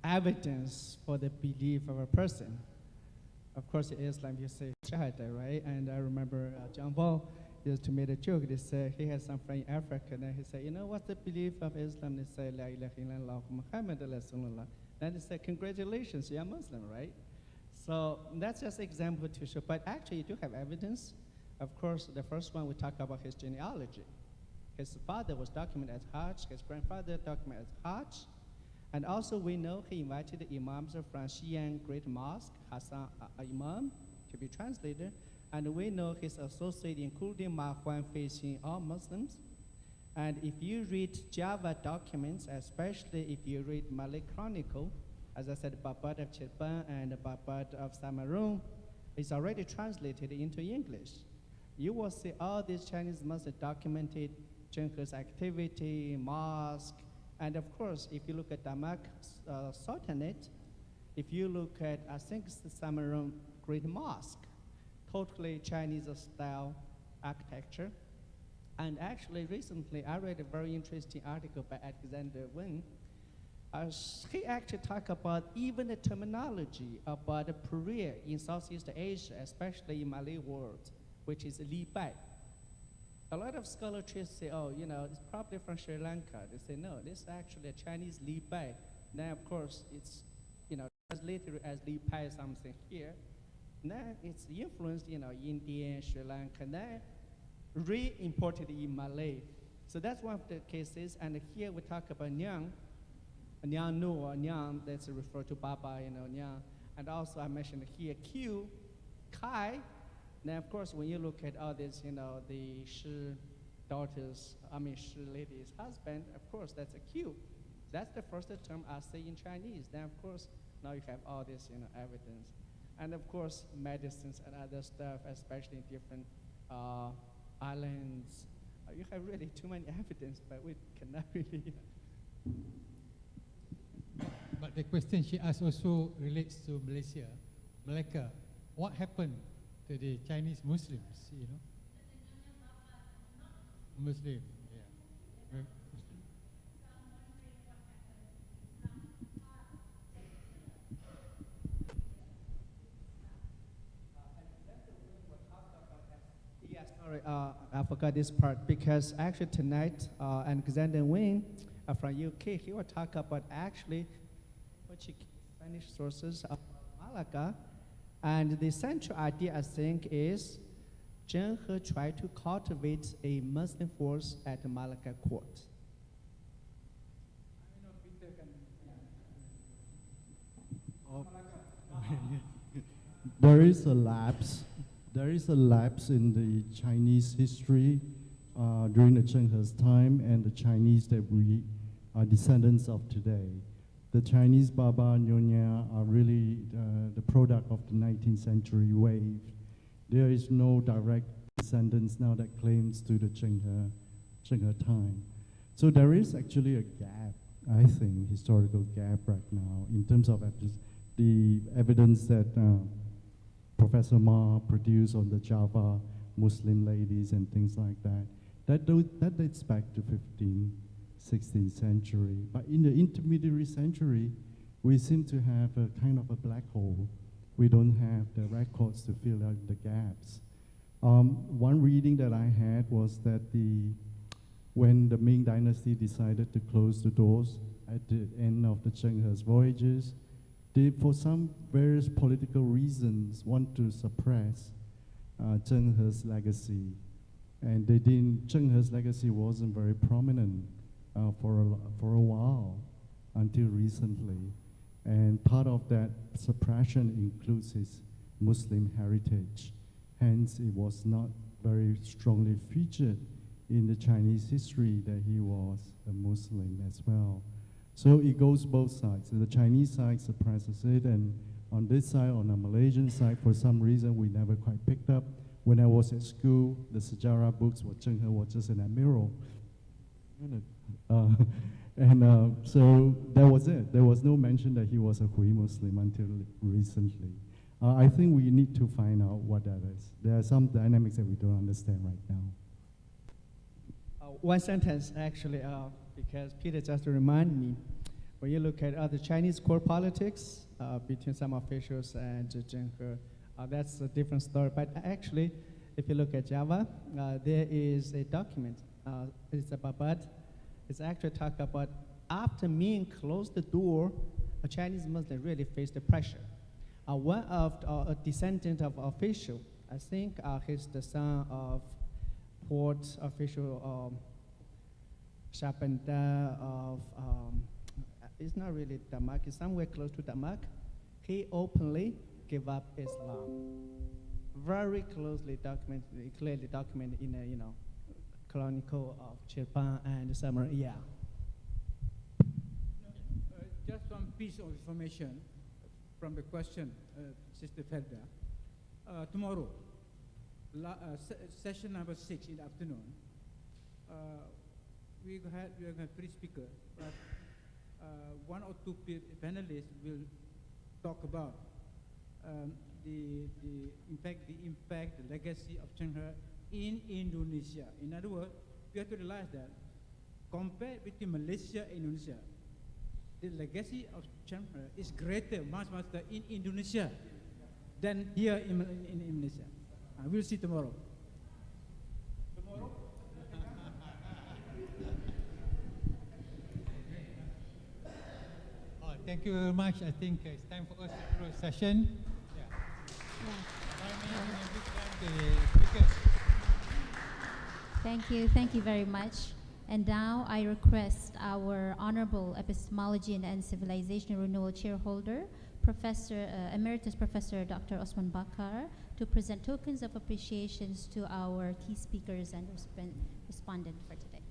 evidence for the belief of a person. Of course, in Islam, you say Shahada, right? And I remember John Paul used to make a joke. They said he had some friend in Africa, and he said, what's the belief of Islam? They say, La ilaha illallah Muhammad Rasulullah. Then they said, congratulations, you're a Muslim, right? So that's just an example to show. But actually, you do have evidence. Of course, the first one, we talk about his genealogy. His father was documented as Hajj, his grandfather documented as Hajj. And also we know he invited the imams from Xi'an Great Mosque, Hassan Imam, to be translated. And we know his associate, including Ma Huan, facing all Muslims. And if you read Java documents, especially if you read Malay Chronicle, as I said, Babat of Chilpan and Babat of Samarun, it's already translated into English. You will see all these Chinese Muslims documented Zhenghe's activity, mosque, and of course, if you look at Damak Sultanate, if you look at, I think it's the Samarun Great Mosque, totally Chinese style architecture. And actually, recently, I read a very interesting article by Alexander Wen. He actually talked about even the terminology about the prayer in Southeast Asia, especially in Malay world, which is Li Bai. A lot of scholars say, oh, you know, it's probably from Sri Lanka. They say, no, this is actually a Chinese Li Bai. Now, of course, it's, you know, translated as Li Bai something here. Now, it's influenced, you know, Indian, Sri Lanka. Now, re-imported in Malay. So that's one of the cases. And here we talk about Nyang, Nyang Nu or Nyang, that's referred to Baba, you know, Nyang. And also I mentioned here Q, Kai. Now, of course, when you look at all this, you know, the Shi daughters, Shi lady's husband, of course, that's a Q. That's the first term I say in Chinese. Then, of course, now you have all this, you know, evidence. And of course, medicines and other stuff, especially in different islands. You have really too many evidence, but we cannot really. But the question she asked also relates to Malaysia. Malacca, what happened to the Chinese Muslims, you know? Muslim, yeah. Sorry, I forgot this part because actually tonight, Alexander Wing from UK, he will talk about actually Spanish sources of Malacca, and the central idea I think is Zhenghe tried to cultivate a Muslim force at the Malacca court. There is a lapse. There is a lapse in the Chinese history during the Zhenghe's time and the Chinese that we are descendants of today. The Chinese Baba Nyonya are really the product of the 19th century wave. There is no direct descendants now that claims to the Zhenghe time. So there is actually a gap, I think, historical gap right now in terms of the evidence that Professor Ma produced on the Java Muslim ladies and things like that. That dates back to 15th, 16th century. But in the intermediary century, we seem to have a kind of a black hole. We don't have the records to fill out the gaps. One reading that I had was that when the Ming Dynasty decided to close the doors at the end of the Zhenghe's voyages, they, for some various political reasons, want to suppress Zhenghe's legacy. And they didn't, Zhenghe's legacy wasn't very prominent for a while until recently. And part of that suppression includes his Muslim heritage. Hence, it was not very strongly featured in the Chinese history that he was a Muslim as well. So it goes both sides. So the Chinese side suppresses it, and on this side, on the Malaysian side, for some reason, we never quite picked up. When I was at school, the Sejarah books were Zhenghe was just an admiral. So that was it. There was no mention that he was a Hui Muslim until recently. I think we need to find out what that is. There are some dynamics that we don't understand right now. One sentence, actually, because Peter just reminded me, when you look at the Chinese court politics between some officials and Zhenghe, that's a different story. But actually, if you look at Java, there is a document. It's a Babad. It's actually talk about after Ming closed the door, a Chinese Muslim really faced the pressure. One of a descendant of official, I think he's the son of port official Shapenda of, it's not really Damak, it's somewhere close to Damak. He openly gave up Islam. Very closely documented, clearly documented in a, Chronicle of Chilpan and Samaria. Just one piece of information from the question, Sister Felda. Tomorrow, session number 6 in the afternoon, we have 3 speakers, but one or two panelists will talk about the impact, the legacy of Zhenghe in Indonesia. In other words, we have to realize that compared between Malaysia and Indonesia, the legacy of Zhenghe is greater, much in Indonesia than here in Malaysia. We'll see tomorrow. Thank you very much. I think it's time for us to close session. Thank you very much. And now I request our Honorable Epistemology and Civilization Renewal Chairholder, Emeritus Professor Dr. Osman Bakar, to present tokens of appreciations to our key speakers and respondent for today.